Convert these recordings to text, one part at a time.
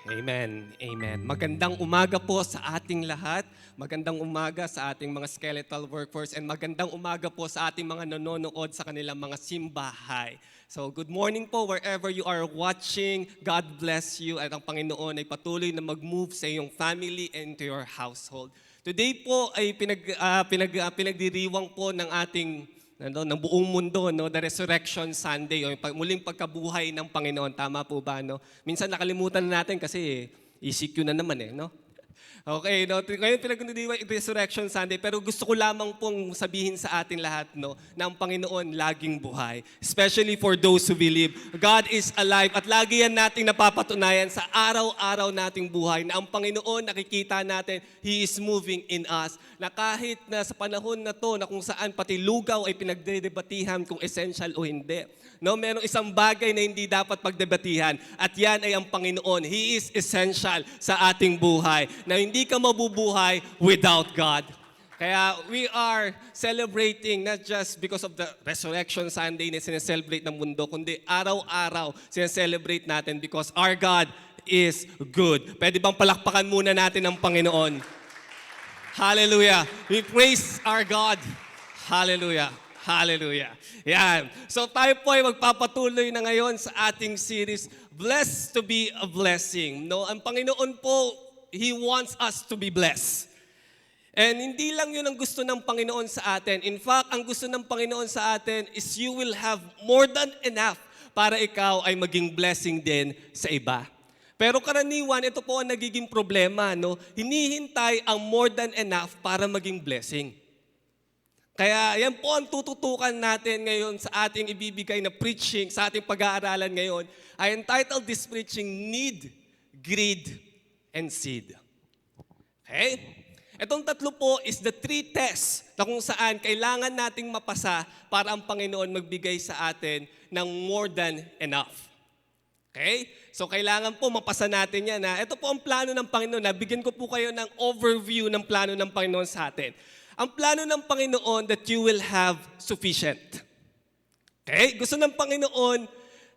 Amen. Amen. Magandang umaga po sa ating lahat. Magandang umaga sa ating mga skeletal workforce and magandang umaga po sa ating mga nanonood sa kanilang mga simbahay. So good morning po wherever you are watching. God bless you at ang Panginoon ay patuloy na mag-move sa iyong family and to your household. Today po ay pinagdiriwang po ng ating ng buong mundo, no, the Resurrection Sunday, o yung muling pagkabuhay ng Panginoon. Tama po ba? No? Minsan nakalimutan na natin kasi ECQ na naman no? Okay, no? Ngayon pinagdidiwang Resurrection Sunday, pero gusto ko lamang pong sabihin sa atin lahat, no, na ang Panginoon laging buhay. Especially for those who believe. God is alive at lagi yan nating napapatunayan sa araw-araw nating buhay na ang Panginoon nakikita natin, He is moving in us. Na kahit na sa panahon na to na kung saan pati lugaw ay pinagdedebatihan kung essential o hindi. No, merong isang bagay na hindi dapat pagdebatihan at yan ay ang Panginoon. He is essential sa ating buhay. Na hindi ka mabubuhay without God. Kaya we are celebrating not just because of the Resurrection Sunday na sineselebrate ng mundo, kundi araw-araw sineselebrate natin because our God is good. Pwede bang palakpakan muna natin ang Panginoon? Hallelujah. We praise our God. Hallelujah. Hallelujah. Yan. So tayo po ay magpapatuloy na ngayon sa ating series, Blessed to be a Blessing. No, ang Panginoon po, He wants us to be blessed. And hindi lang yun ang gusto ng Panginoon sa atin. In fact, ang gusto ng Panginoon sa atin is you will have more than enough para ikaw ay maging blessing din sa iba. Pero karaniwan, ito po ang nagiging problema, no? Hinihintay ang more than enough para maging blessing. Kaya yan po ang tututukan natin ngayon sa ating ibibigay na preaching, sa ating pag-aaralan ngayon. I entitled this preaching, Need, Greed, and Seed. Okay? Itong tatlo po is the three tests na kung saan kailangan nating mapasa para ang Panginoon magbigay sa atin ng more than enough. Okay? So kailangan po mapasa natin yan. Ito po ang plano ng Panginoon. Bigyan ko po kayo ng overview ng plano ng Panginoon sa atin. Ang plano ng Panginoon that you will have sufficient. Okay? Gusto ng Panginoon,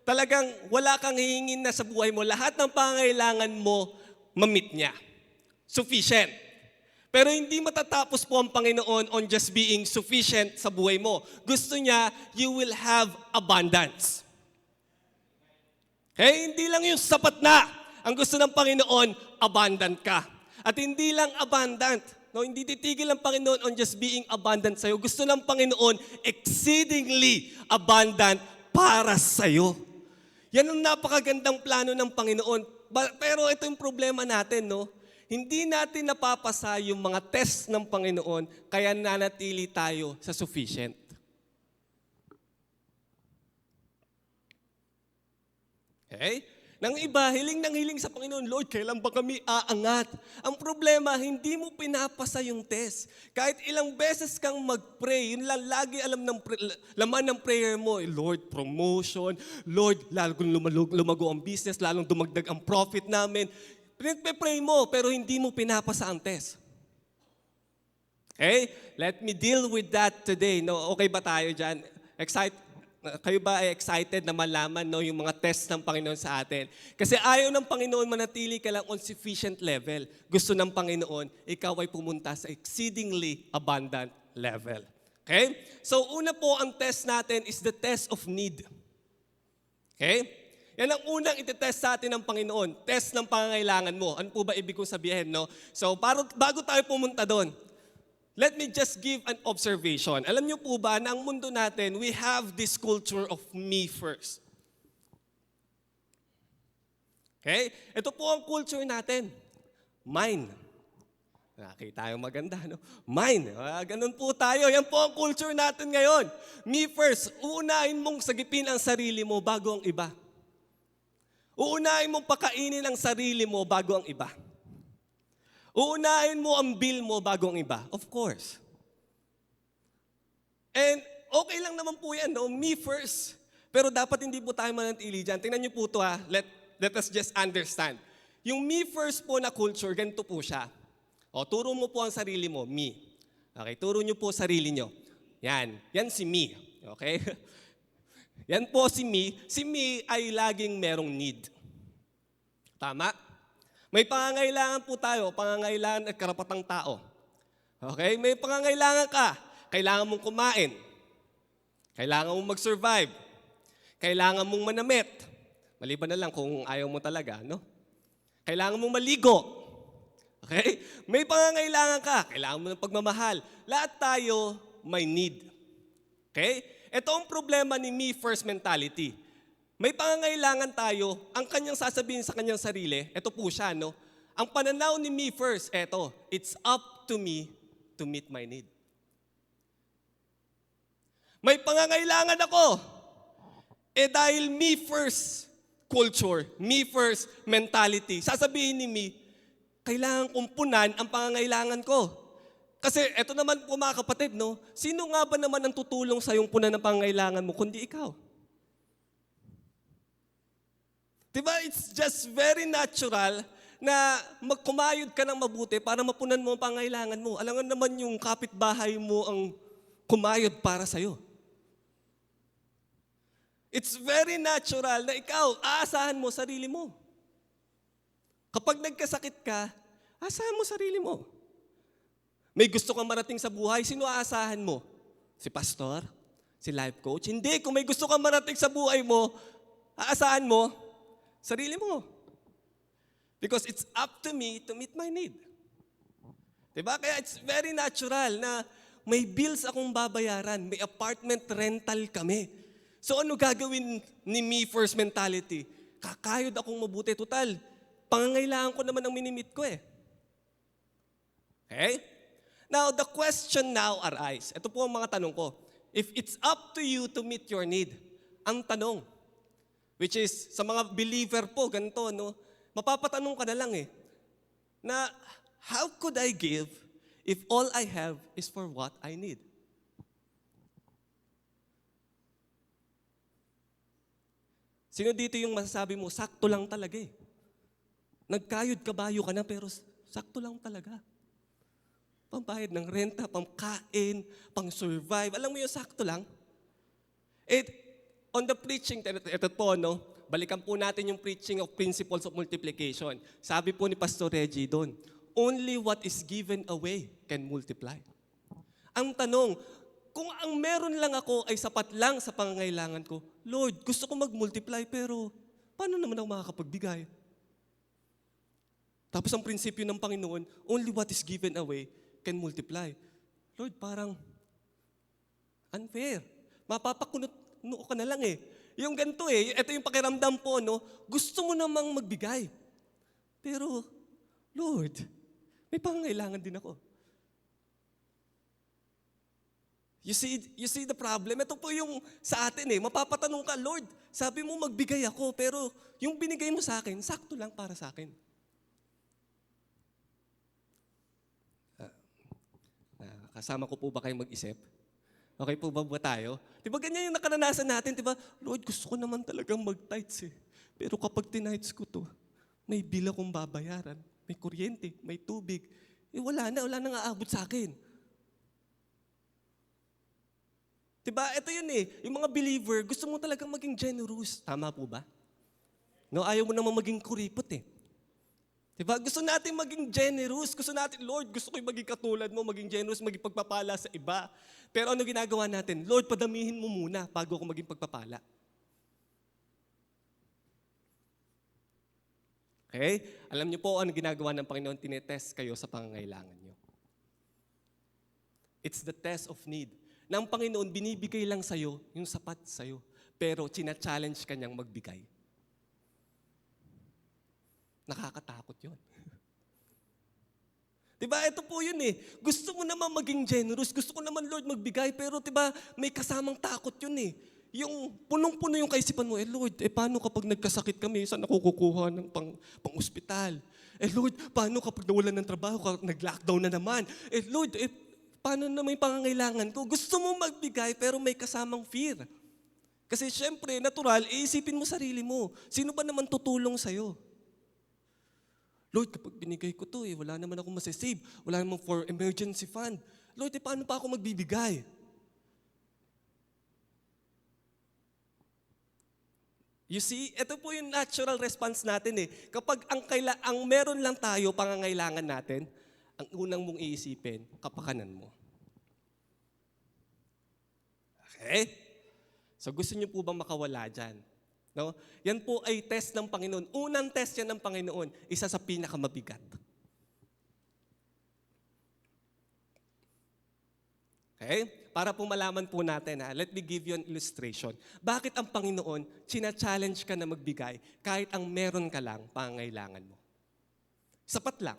talagang wala kang hihingin na sa buhay mo. Lahat ng pangangailangan mo, ma-meet niya. Sufficient. Pero hindi matatapos po ang Panginoon on just being sufficient sa buhay mo. Gusto niya, you will have abundance. Okay? Hindi lang yung sapat na. Ang gusto ng Panginoon, abundant ka. At hindi lang abundant. No, hindi titigil ang Panginoon on just being abundant sa'yo. Gusto ng Panginoon exceedingly abundant para sa'yo. Yan ang napakagandang plano ng Panginoon. Pero ito yung problema natin, no? Hindi natin napapasa yung mga test ng Panginoon, kaya nanatili tayo sa sufficient. Okay? Nang iba, hiling ng hiling sa Panginoon, Lord, kailan ba kami aangat? Ang problema, hindi mo pinapasa yung test. Kahit ilang beses kang mag-pray, yun lang lagi alam ng laman ng prayer mo, Lord, promotion, Lord, lalong lumago ang business, lalong dumagdag ang profit namin. Pinag-pray mo, pero hindi mo pinapasa ang test. Okay? Let me deal with that today. No, okay ba tayo dyan? Kayo ba ay excited na malaman yung mga test ng Panginoon sa atin? Kasi ayaw ng Panginoon manatili ka lang on sufficient level. Gusto ng Panginoon, ikaw ay pumunta sa exceedingly abundant level. Okay? So una po ang test natin is the test of need. Okay? Yan ang unang itetest sa atin ng Panginoon. Test ng pangangailangan mo. Ano po ba ibig kong sabihin? No? So bago tayo pumunta doon, let me just give an observation. Alam niyo po ba na ang mundo natin, we have this culture of me first. Okay? Ito po ang culture natin. Mine. Nakita tayo maganda, no? Mine. Ganun po tayo. Yan po ang culture natin ngayon. Me first. Uunahin mong sagipin ang sarili mo bago ang iba. Uunahin mong pakainin ang sarili mo bago ang iba. Uunahin mo ang bill mo bago ang iba. Of course. And okay lang naman po yan, no? Me first. Pero dapat hindi po tayo manatili dyan. Tingnan niyo po ito ha. Let us just understand. Yung me first po na culture, ganito po siya. O, turo mo po ang sarili mo, me. Okay, turo niyo po sarili niyo. Yan. Yan si me. Okay? Yan po si me. Si me ay laging merong need. Tama? May pangangailangan po tayo, pangangailangan at karapatang tao. Okay? May pangangailangan ka. Kailangan mong kumain. Kailangan mong mag-survive. Kailangan mong manamit. Maliban na lang kung ayaw mo talaga, no? Kailangan mong maligo. Okay? May pangangailangan ka. Kailangan mo ng pagmamahal. Lahat tayo may need. Okay? Ito ang problema ni me first mentality. May pangangailangan tayo, ang kanyang sasabihin sa kanyang sarili, ito po siya, no? Ang pananaw ni me first, eto, it's up to me to meet my need. May pangangailangan ako. Dahil me first culture, me first mentality, sasabihin ni me, kailangan kong punan ang pangangailangan ko. Kasi eto naman po mga kapatid, no? Sino nga ba naman ang tutulong sa yung punan ng pangangailangan mo, kundi ikaw? Diba? It's just very natural na magkumayod ka ng mabuti para mapunan mo ang pangangailangan mo. Alam nga naman yung kapitbahay mo ang kumayod para sa'yo. It's very natural na ikaw, aasahan mo sarili mo. Kapag nagkasakit ka, aasahan mo sarili mo. May gusto kang marating sa buhay, sino aasahan mo? Si pastor? Si life coach? Hindi, kung may gusto kang marating sa buhay mo, aasahan mo sarili mo. Because it's up to me to meet my need. Diba? Kaya it's very natural na may bills akong babayaran, may apartment rental kami. So ano gagawin ni me first mentality? Kakayod akong mabuti. Total, pangangailangan ko naman ang minimit ko eh. Okay? Now, the question now arise. Ito po ang mga tanong ko. If it's up to you to meet your need, ang tanong, which is, sa mga believer po, ganito, no? Mapapatanong ka na lang eh, na how could I give if all I have is for what I need? Sino dito yung masasabi mo, sakto lang talaga eh. Nagkayod kabayo ka na, pero sakto lang talaga. Pambayad ng renta, pangkain, pang-survive. Alam mo yung sakto lang? On the preaching, ito po, no? Balikan po natin yung preaching of principles of multiplication. Sabi po ni Pastor Reggie doon, only what is given away can multiply. Ang tanong, kung ang meron lang ako ay sapat lang sa pangangailangan ko, Lord, gusto ko mag-multiply pero paano naman ako makakapagbigay? Tapos ang prinsipyo ng Panginoon, only what is given away can multiply. Lord, parang unfair. Mapapakunot ka na lang eh. Yung ganito eh, ito yung pakiramdam po, no? Gusto mo namang magbigay. Pero, Lord, may pangangailangan din ako. You see the problem? Ito po yung sa atin eh, mapapatanong ka, Lord, sabi mo magbigay ako, pero yung binigay mo sa akin, sakto lang para sa akin. Kasama ko po ba kayong mag-isip? Okay po ba tayo? Di ba ganyan yung nakaranasan natin, di ba? Lord, gusto ko naman talagang mag-tithes eh. Pero kapag tinithes ko to, may bill akong babayaran, may kuryente, may tubig. Wala nang aabot sa akin. Di ba? Ito yun eh. Yung mga believer, gusto mo talagang maging generous. Tama po ba? No, ayaw mo naman maging kuripot eh. Diba? Gusto natin maging generous. Gusto natin, Lord, gusto ko yung maging katulad mo, maging generous, maging pagpapala sa iba. Pero ano ginagawa natin? Lord, padamihin mo muna bago ako maging pagpapala. Okay? Alam niyo po ano ginagawa ng Panginoon? Tinetest kayo sa pangangailangan niyo. It's the test of need. Na ang Panginoon, binibigay lang sa'yo yung sapat sa'yo. Pero china-challenge ka niyang magbigay. Nakakatakot yun. Diba? Ito po yun eh. Gusto mo naman maging generous. Gusto ko naman, Lord, magbigay. Pero diba, may kasamang takot yun eh. Yung punong-puno yung kaisipan mo, Lord, paano kapag nagkasakit kami, saan ako kukuha ng pang-ospital? Lord, paano kapag nawalan ng trabaho, nag-lockdown na naman? Lord, paano na may pangangailangan ko? Gusto mo magbigay, pero may kasamang fear. Kasi syempre, natural, iisipin mo sarili mo. Sino ba naman tutulong sa'yo? Lord, kapag binigay ko to wala naman akong masasave. Wala naman for emergency fund. Lord, paano pa ako magbibigay? You see, ito po yung natural response natin eh. Kapag ang meron lang tayo, pangangailangan natin, ang unang mong iisipin, kapakanan mo. Okay? So gusto niyo po bang makawala dyan? No? Yan po ay test ng Panginoon. Unang test yan ng Panginoon, isa sa pinakamabigat. Okay? Para po malaman po natin, let me give you an illustration. Bakit ang Panginoon, china-challenge ka na magbigay kahit ang meron ka lang, pangangailangan mo? Sapat lang.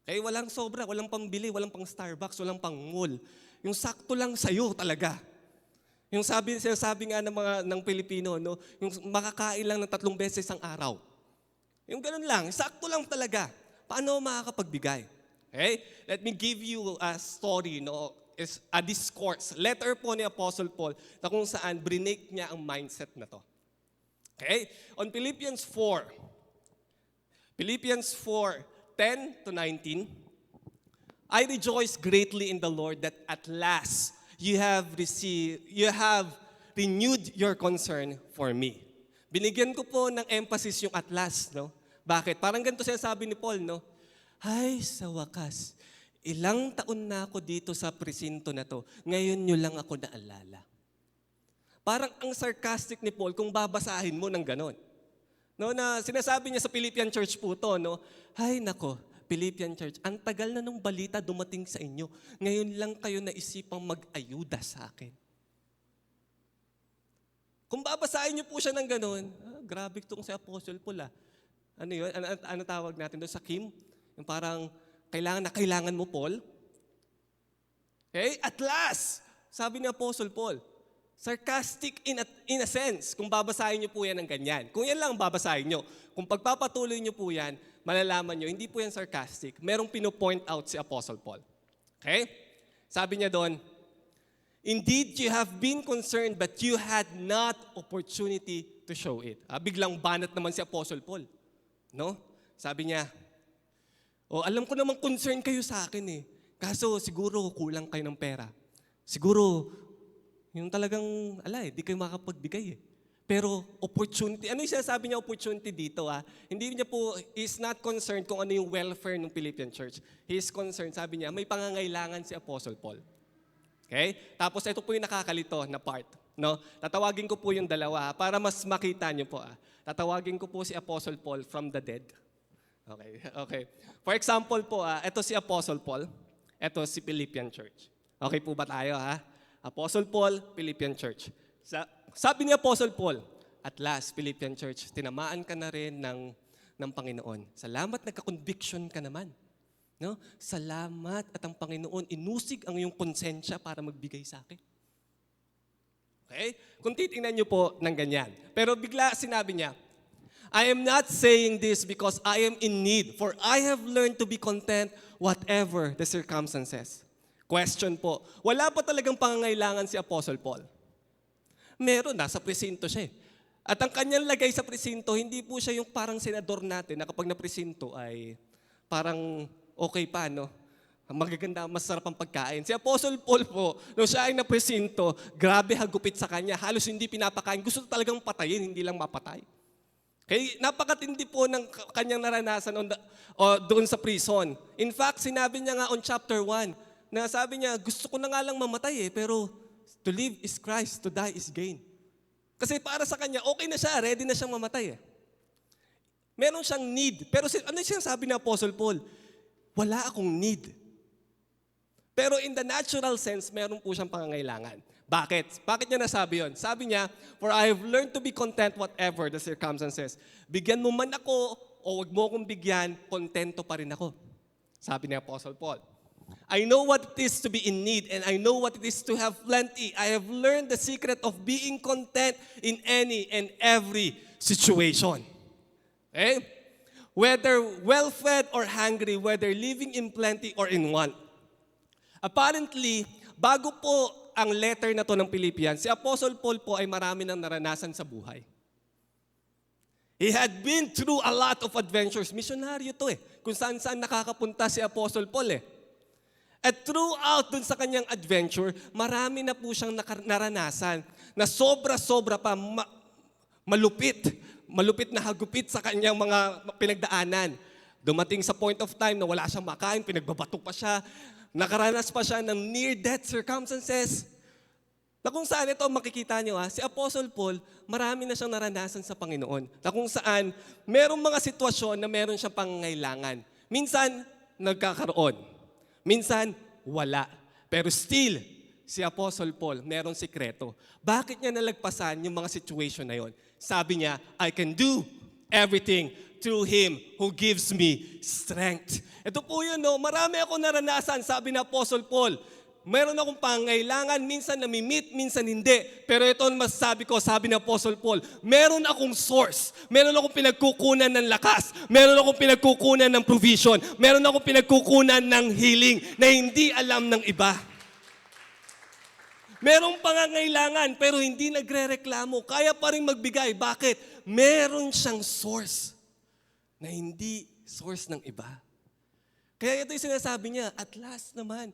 Okay? Walang sobra, walang pambili, walang pang Starbucks, walang pang mall. Yung sakto lang sa'yo talaga. Yung sinasabi nga ng Pilipino, no? Yung makakain lang ng 3 beses ang araw. Yung ganun lang, sakto lang talaga. Paano makakapagbigay? Okay? Let me give you a story, no? Is a discourse, letter po ni Apostle Paul na kung saan brinake niya ang mindset na to. Okay? On Philippians 4:10 to 19, I rejoice greatly in the Lord that at last you have renewed your concern for me. Binigyan ko po ng emphasis yung at last, no? Bakit? Parang ganito sinasabi ni Paul, no? Ay, sa wakas, ilang taon na ako dito sa presinto na to, ngayon nyo lang ako naalala. Parang ang sarcastic ni Paul kung babasahin mo ng ganon. No, na sinasabi niya sa Philippian Church po to, no? Ay nako, Philippian Church, ang tagal na nung balita dumating sa inyo, ngayon lang kayo naisipang mag-ayuda sa akin. Kung babasahin niyo po siya ng ganon, grabe itong si Apostle Paul Ano yun? Ano tawag natin doon sa Kim? Yung parang, kailangan mo, Paul. Okay? At last, sabi ni Apostle Paul, sarcastic in a sense, kung babasahin niyo po yan ng ganyan. Kung yan lang babasahin niyo, kung pagpapatuloy niyo po yan, malalaman niyo, hindi po yan sarcastic. Merong pino-point out si Apostle Paul. Okay? Sabi niya doon, indeed, you have been concerned, but you had not opportunity to show it. Biglang banat naman si Apostle Paul. No? Sabi niya, alam ko namang concern kayo sa akin eh. Kaso siguro kulang kayo ng pera. Siguro, yung talagang, di kayo makapagbigay eh. Pero opportunity, ano yung sinasabi niya opportunity dito Hindi niya po, he's not concerned kung ano yung welfare ng Philippian Church. He is concerned, sabi niya, may pangangailangan si Apostle Paul. Okay? Tapos ito po yung nakakalito na part. No? Tatawagin ko po yung dalawa para mas makita niyo po. Tatawagin ko po si Apostle Paul from the dead. Okay. For example po, ito si Apostle Paul, ito si Philippian Church. Okay po ba tayo Apostle Paul, Philippian Church. Sabi ni Apostle Paul, at last, Philippian Church, tinamaan ka na rin ng Panginoon. Salamat, nagka-conviction ka naman. No? Salamat at ang Panginoon, inusig ang iyong konsensya para magbigay sa akin. Okay? Kung titingnan niyo po ng ganyan. Pero bigla sinabi niya, I am not saying this because I am in need, for I have learned to be content whatever the circumstances. Question po, wala pa talagang pangangailangan si Apostle Paul. Meron, nasa presinto siya At ang kanyang lagay sa presinto, hindi po siya yung parang senador natin na kapag napresinto ay parang okay pa, no? Magaganda, masarap ang pagkain. Si Apostle Paul po, nung siya ay napresinto, grabe hagupit sa kanya. Halos hindi pinapakain. Gusto talagang patayin, hindi lang mapatay. Okay? Napakatindi po ng kanyang naranasan doon sa prison. In fact, sinabi niya nga on chapter 1, na sabi niya, gusto ko na nga lang mamatay pero to live is Christ, to die is gain. Kasi para sa kanya, okay na siya, ready na siyang mamatay Meron siyang need. Pero ano siyang sabi ni Apostle Paul? Wala akong need. Pero in the natural sense, meron po siyang pangangailangan. Bakit? Bakit niya nasabi yon? Sabi niya, for I have learned to be content whatever the circumstances. Bigyan mo man ako o wag mo akong bigyan, kontento pa rin ako. Sabi ni Apostle Paul. I know what it is to be in need and I know what it is to have plenty. I have learned the secret of being content in any and every situation. Okay? Whether well-fed or hungry, whether living in plenty or in want. Apparently, bago po ang letter na to ng Philippians, si Apostle Paul po ay marami nang naranasan sa buhay. He had been through a lot of adventures. Misyonaryo to Kung saan-saan nakakapunta si Apostle Paul At throughout dun sa kanyang adventure, marami na po siyang naranasan na sobra-sobra pa malupit na hagupit sa kanyang mga pinagdaanan. Dumating sa point of time na wala siyang makain, pinagbabato pa siya, nakaranas pa siya ng near-death circumstances. Na kung saan ito, makikita nyo si Apostle Paul, marami na siyang naranasan sa Panginoon. Na kung saan, merong mga sitwasyon na meron siyang pangangailangan. Minsan, nagkakaroon. Minsan, wala. Pero still, si Apostle Paul, merong sikreto. Bakit niya nalagpasan yung mga situation na yon? Sabi niya, I can do everything through Him who gives me strength. Ito po yun, marami ako naranasan, sabi ni Apostle Paul. Meron akong pangangailangan, minsan nami-meet, minsan hindi. Pero ito ang masasabi ko, sabi ni Apostle Paul, meron akong source, meron akong pinagkukunan ng lakas, meron akong pinagkukunan ng provision, meron akong pinagkukunan ng healing na hindi alam ng iba. Merong pangangailangan pero hindi nagre-reklamo, kaya pa rin magbigay. Bakit? Meron siyang source na hindi source ng iba. Kaya ito yung sinasabi niya, at last naman,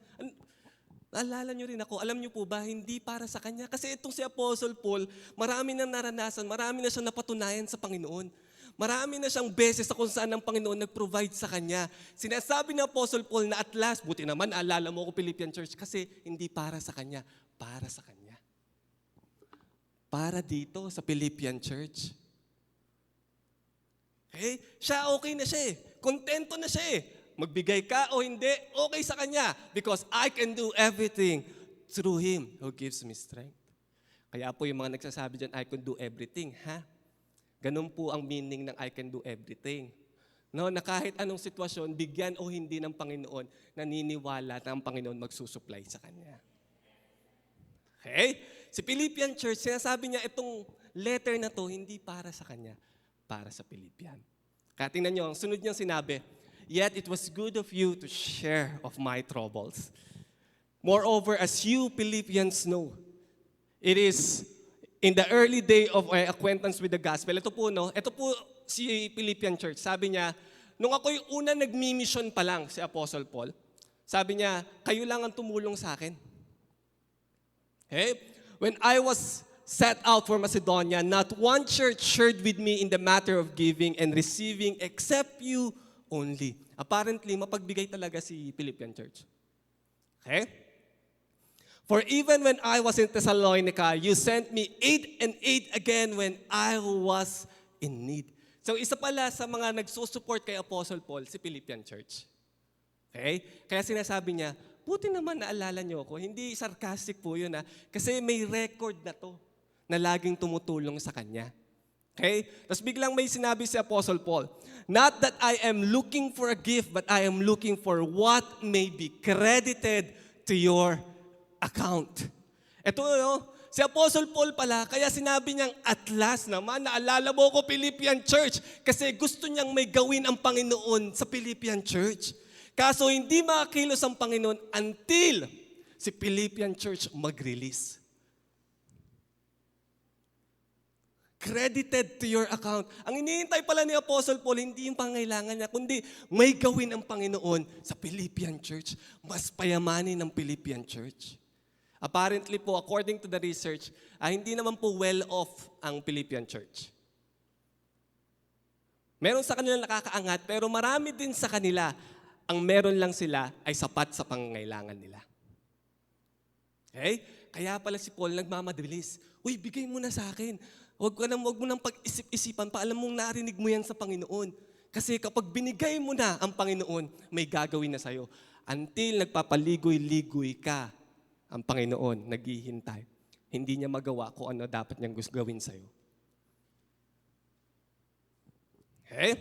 naalala niyo rin ako, alam niyo po ba, hindi para sa kanya. Kasi itong si Apostle Paul, marami na naranasan, marami na siyang napatunayan sa Panginoon. Marami na siyang beses sa kung saan ang Panginoon nag-provide sa kanya. Sinasabi ni Apostle Paul na at last, buti naman, alala mo ako Philippian Church, kasi hindi para sa kanya, para sa kanya. Para dito sa Philippian Church. Okay? Siya okay na siya Kontento na siya Magbigay ka o hindi, okay sa kanya. Because I can do everything through Him who gives me strength. Kaya po yung mga nagsasabi dyan, I can do everything, Ganun po ang meaning ng I can do everything. No, na kahit anong sitwasyon, bigyan o hindi ng Panginoon, naniniwala na ang Panginoon magsusupply sa kanya. Okay? Si Philippian Church, sinasabi niya itong letter na to, hindi para sa kanya, para sa Philippian. Kaya tingnan niyo, ang sunod niyang sinabi, yet it was good of you to share of my troubles. Moreover, as you Philippians know, it is in the early day of my acquaintance with the gospel. Ito po si Philippian Church. Sabi niya, nung ako'y una nagmi-mission pa lang, si Apostle Paul, sabi niya, kayo lang ang tumulong sa akin. Okay? When I was set out for Macedonia, not one church shared with me in the matter of giving and receiving except you only. Apparently, mapagbigay talaga si Philippian Church. Okay? For even when I was in Thessalonica, you sent me 8 and 8 again when I was in need. So isa pala sa mga nagsusupport kay Apostle Paul, si Philippian Church. Okay? Kaya sinasabi niya, buti naman naalala niyo ako. Hindi sarcastic po yun kasi may record na to na laging tumutulong sa kanya. Okay? Tapos biglang may sinabi si Apostle Paul, not that I am looking for a gift, but I am looking for what may be credited to your account. Ito, si Apostle Paul pala, kaya sinabi niyang, at last naman, naalala mo ko Philippian Church, kasi gusto niyang may gawin ang Panginoon sa Philippian Church. Kaso hindi makakilos ang Panginoon until si Philippian Church mag-release. Credited to your account. Ang iniintay pala ni Apostle Paul, hindi yung pangailangan niya, kundi may gawin ang Panginoon sa Philippian Church. Mas payamanin ng Philippian Church. Apparently po, according to the research, hindi naman po well-off ang Philippian Church. Meron sa kanila nakakaangat, pero marami din sa kanila, ang meron lang sila ay sapat sa pangangailangan nila. Okay? Kaya pala si Paul nagmamadabilis. Uy, bigay mo na sa akin. Huwag mo nang pag-isip-isipan pa. Alam mong narinig mo yan sa Panginoon. Kasi kapag binigay mo na ang Panginoon, may gagawin na sa'yo. Until nagpapaligoy-ligoy ka, ang Panginoon naghihintay. Hindi niya magawa kung ano dapat niyang gusto gawin sa'yo. Okay?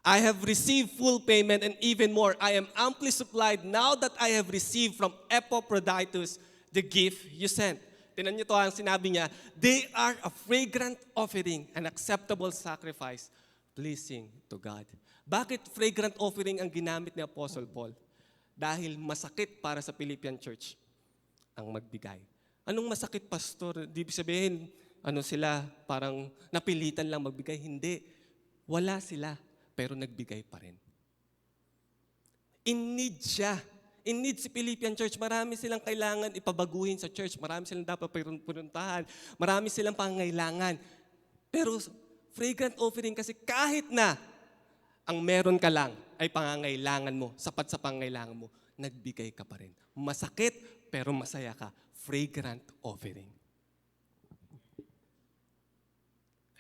I have received full payment and even more. I am amply supplied now that I have received from Epaphroditus the gift you sent. Tinan niyo to ang sinabi niya, they are a fragrant offering, an acceptable sacrifice, pleasing to God. Bakit fragrant offering ang ginamit ni Apostle Paul? Dahil masakit para sa Philippian Church ang magbigay. Anong masakit, pastor? Di sabihin, sila, parang napilitan lang magbigay. Hindi. Wala sila, pero nagbigay pa rin. In need siya. In need si Philippian Church. Marami silang kailangan ipabaguhin sa church. Marami silang dapat pununtahan. Marami silang pangangailangan. Pero fragrant offering kasi kahit na ang meron ka lang ay pangangailangan mo, sapat sa pangangailangan mo, nagbigay ka pa rin. Masakit pero masaya ka. Fragrant offering.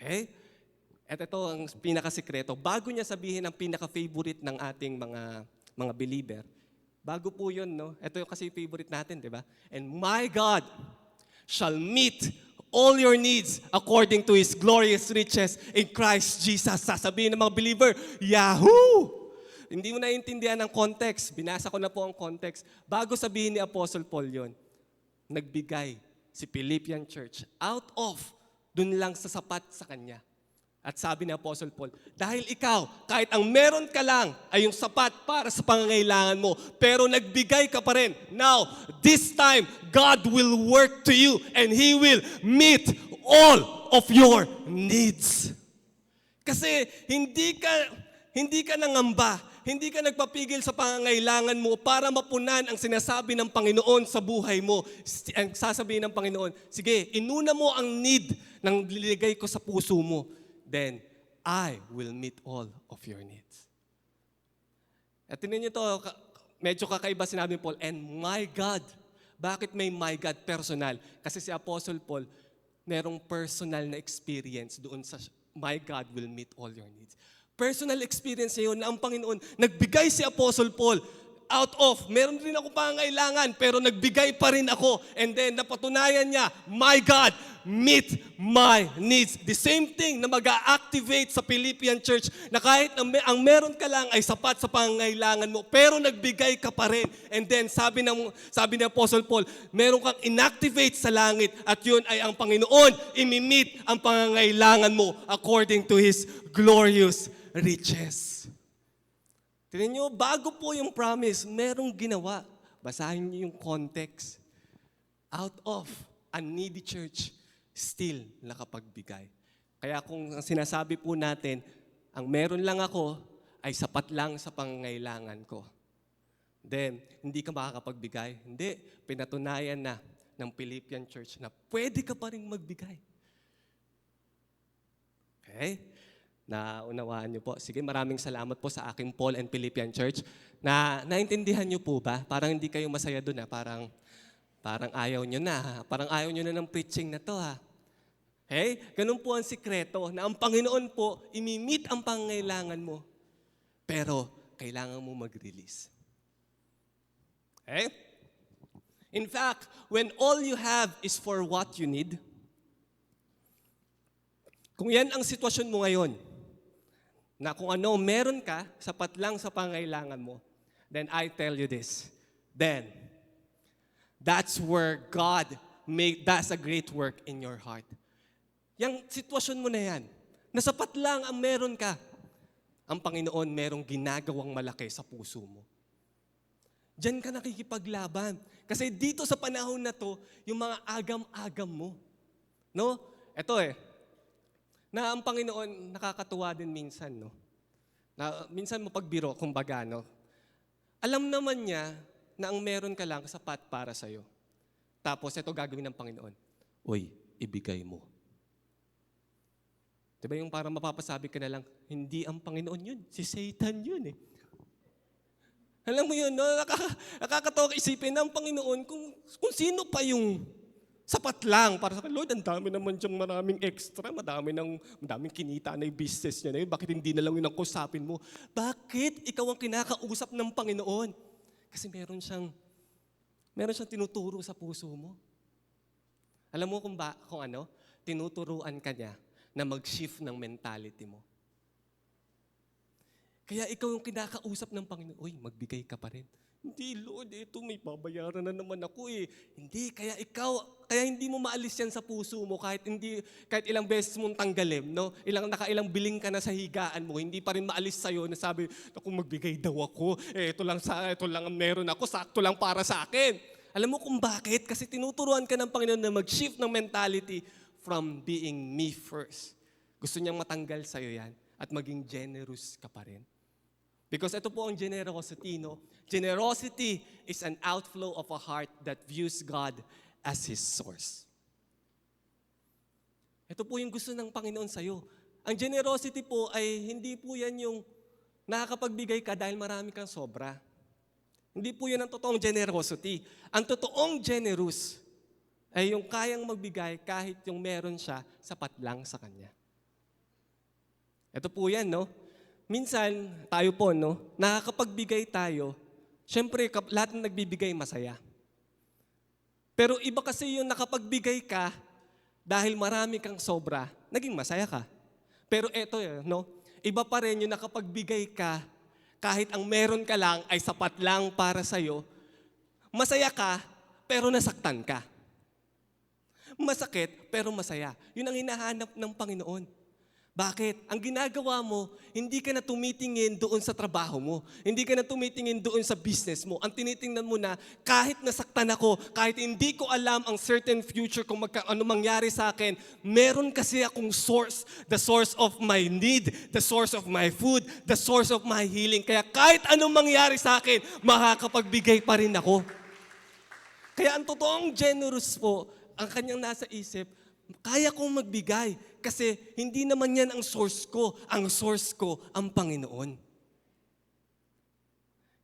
Okay? At ito ang pinakasikreto. Bago niya sabihin ang pinaka-favorite ng ating mga believer, bago po yun, no? Ito yung kasi favorite natin, di ba? And my God shall meet all your needs according to His glorious riches in Christ Jesus. Sasabihin ng mga believer, Yahoo! Hindi mo naiintindihan ang context. Binasa ko na po ang context. Bago sabihin ni Apostle Paul yon, nagbigay si Philippian Church out of dun lang sa sapat sa kanya. At sabi ni Apostle Paul, dahil ikaw, kahit ang meron ka lang ay yung sapat para sa pangangailangan mo, pero nagbigay ka pa rin. Now, this time, God will work to you and He will meet all of your needs. Kasi hindi ka nangamba, hindi ka nagpapigil sa pangangailangan mo para mapunan ang sinasabi ng Panginoon sa buhay mo. Ang sasabihin ng Panginoon, sige, inuna mo ang need ng liligay ko sa puso mo. Then, I will meet all of your needs. At tingnan niyo to, medyo kakaiba sinabi ni Paul, and my God. Bakit may my God personal? Kasi si Apostle Paul, merong personal na experience doon sa my God will meet all your needs. Personal experience niya yun na ang Panginoon, nagbigay si Apostle Paul out of, meron rin ako pangangailangan, pero nagbigay pa rin ako. And then, napatunayan niya, my God, meet my needs. The same thing na mag-a-activate sa Philippian Church na kahit ang meron ka lang ay sapat sa pangangailangan mo, pero nagbigay ka pa rin. And then, sabi ni Apostle Paul, meron kang inactivate sa langit at yun ay ang Panginoon imi-meet ang pangangailangan mo according to His glorious riches. Tignan nyo, bago po yung promise, merong ginawa. Basahin niyo yung context. Out of a needy church, still nakapagbigay. Kaya kung ang sinasabi po natin, ang meron lang ako ay sapat lang sa pangangailangan ko. Then, hindi ka makakapagbigay. Hindi, pinatunayan na ng Philippian Church na pwede ka pa rin magbigay. Okay? Naunawaan niyo po. Sige, maraming salamat po sa aking Paul and Philippian Church. Naintindihan niyo po ba? Parang hindi kayo masaya doon. Parang ayaw niyo na. Parang ayaw niyo na ng preaching na to. Okay? Ganun po ang sikreto na ang Panginoon po, imi-meet ang pangangailangan mo. Pero, kailangan mo mag-release. Okay? In fact, when all you have is for what you need, kung yan ang sitwasyon mo ngayon, na kung ano meron ka, sapat lang sa pangangailangan mo, then I tell you this, then, that's where God does a great work in your heart. Yang sitwasyon mo na yan, na sapat lang ang meron ka, ang Panginoon merong ginagawang malaki sa puso mo. Diyan ka nakikipaglaban. Kasi dito sa panahon na to, yung mga agam-agam mo. No? Ito na ang Panginoon nakakatuwa din minsan, no? Na minsan mapagbiro, kumbaga, no? Alam naman niya na ang meron ka lang sapat para sa'yo. Tapos ito gagawin ng Panginoon. Uy, ibigay mo. Diba yung parang mapapasabi ka na lang, hindi ang Panginoon yun, si Satan yun . Alam mo yun, no? Nakakatawa isipin ng Panginoon kung sino pa yung sapat lang para sa Lord, ang dami naman diyang maraming extra, madaming kinita na yung business niya na yun. Bakit hindi na lang yun ang kusapin mo? Bakit ikaw ang kinakausap ng Panginoon? Kasi meron siyang tinuturo sa puso mo. Alam mo kung ano? Tinuturuan ka niya na mag-shift ng mentality mo. Kaya ikaw yung kinakausap ng Panginoon, uy, magbigay ka pa rin. Hindi, Lord, ito may babayaran na naman ako . Hindi, kaya hindi mo maalis yan sa puso mo kahit ilang beses mong tanggalin, no? Nakailang biling ka na sa higaan mo, hindi pa rin maalis sa'yo na sabi, ako magbigay daw ako, ito lang ang meron ako, sakto lang para sa akin. Alam mo kung bakit? Kasi tinuturuan ka ng Panginoon na mag-shift ng mentality from being me first. Gusto niyang matanggal sa'yo yan at maging generous ka pa rin. Because ito po ang generosity, no? Generosity is an outflow of a heart that views God as His source. Ito po yung gusto ng Panginoon sa'yo. Ang generosity po ay hindi po yan yung nakakapagbigay ka dahil marami kang sobra. Hindi po yan ang totoong generosity. Ang totoong generous ay yung kayang magbigay kahit yung meron siya, sapat lang sa kanya. Ito po yan, no? Minsan, tayo po, no? Nakakapagbigay tayo, syempre, lahat ng nagbibigay masaya. Pero iba kasi yung nakapagbigay ka dahil marami kang sobra, naging masaya ka. Pero eto, no? Iba pa rin yung nakapagbigay ka kahit ang meron ka lang ay sapat lang para sa'yo. Masaya ka, pero nasaktan ka. Masakit, pero masaya. Yun ang hinahanap ng Panginoon. Bakit? Ang ginagawa mo, hindi ka na tumitingin doon sa trabaho mo. Hindi ka na tumitingin doon sa business mo. Ang tinitingnan mo na, kahit nasaktan ako, kahit hindi ko alam ang certain future kung ano mangyari sa akin, meron kasi akong source, the source of my need, the source of my food, the source of my healing. Kaya kahit anong mangyari sa akin, makakapagbigay pa rin ako. Kaya ang totoong generous po, ang kanyang nasa isip, kaya kong magbigay kasi hindi naman yan ang source ko. Ang source ko, ang Panginoon.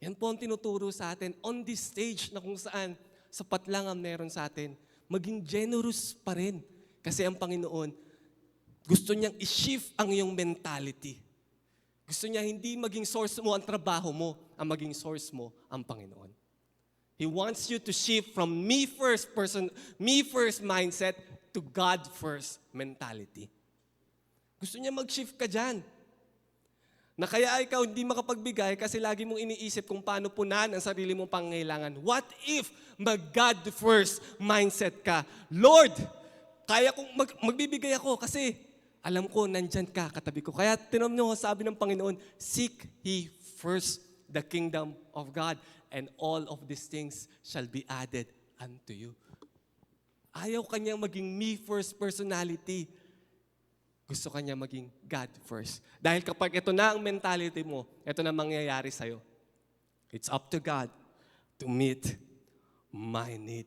Yan po ang tinuturo sa atin on this stage na kung saan sapat lang ang meron sa atin. Maging generous pa rin kasi ang Panginoon gusto niyang i-shift ang iyong mentality. Gusto niya hindi maging source mo ang trabaho mo, ang maging source mo ang Panginoon. He wants you to shift from me first mindset to God first mentality. Gusto niya mag-shift ka dyan. Na kaya ikaw hindi makapagbigay kasi lagi mong iniisip kung paano punan ang sarili mong pangangailangan. What if mag-God first mindset ka? Lord, kaya kong magbibigay ako kasi alam ko nandyan ka katabi ko. Kaya tinom nyo, sabi ng Panginoon, seek ye first the kingdom of God and all of these things shall be added unto you. Ayaw kanyang maging me first personality. Gusto kanya maging God first. Dahil kapag ito na ang mentality mo, ito na mangyayari sa'yo. It's up to God to meet my need.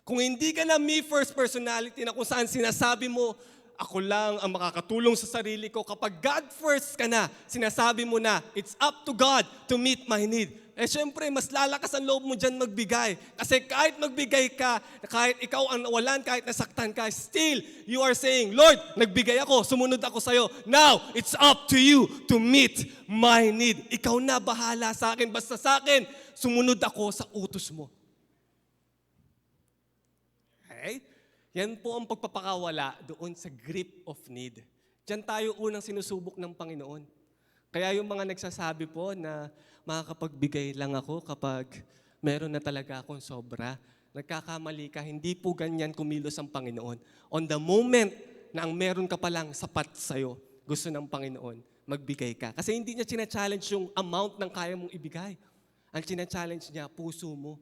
Kung hindi ka na me first personality na kung saan sinasabi mo, ako lang ang makakatulong sa sarili ko. Kapag God first ka na, sinasabi mo na, it's up to God to meet my need. Eh syempre, mas lalakas ang loob mo dyan magbigay. Kasi kahit magbigay ka, kahit ikaw ang nawalan, kahit nasaktan ka, still, you are saying, Lord, nagbigay ako, sumunod ako sa'yo. Now, it's up to you to meet my need. Ikaw na bahala sa akin. Basta sa akin, sumunod ako sa utos mo. Okay? Yan po ang pagpapakawala doon sa grip of need. Diyan tayo unang sinusubok ng Panginoon. Kaya yung mga nagsasabi po na makakapagbigay lang ako kapag meron na talaga akong sobra, nagkakamali ka, hindi po ganyan kumilos ang Panginoon. On the moment na ang meron ka palang sapat sa'yo, gusto ng Panginoon, magbigay ka. Kasi hindi niya challenge yung amount ng kaya mong ibigay. Ang challenge niya, puso mo.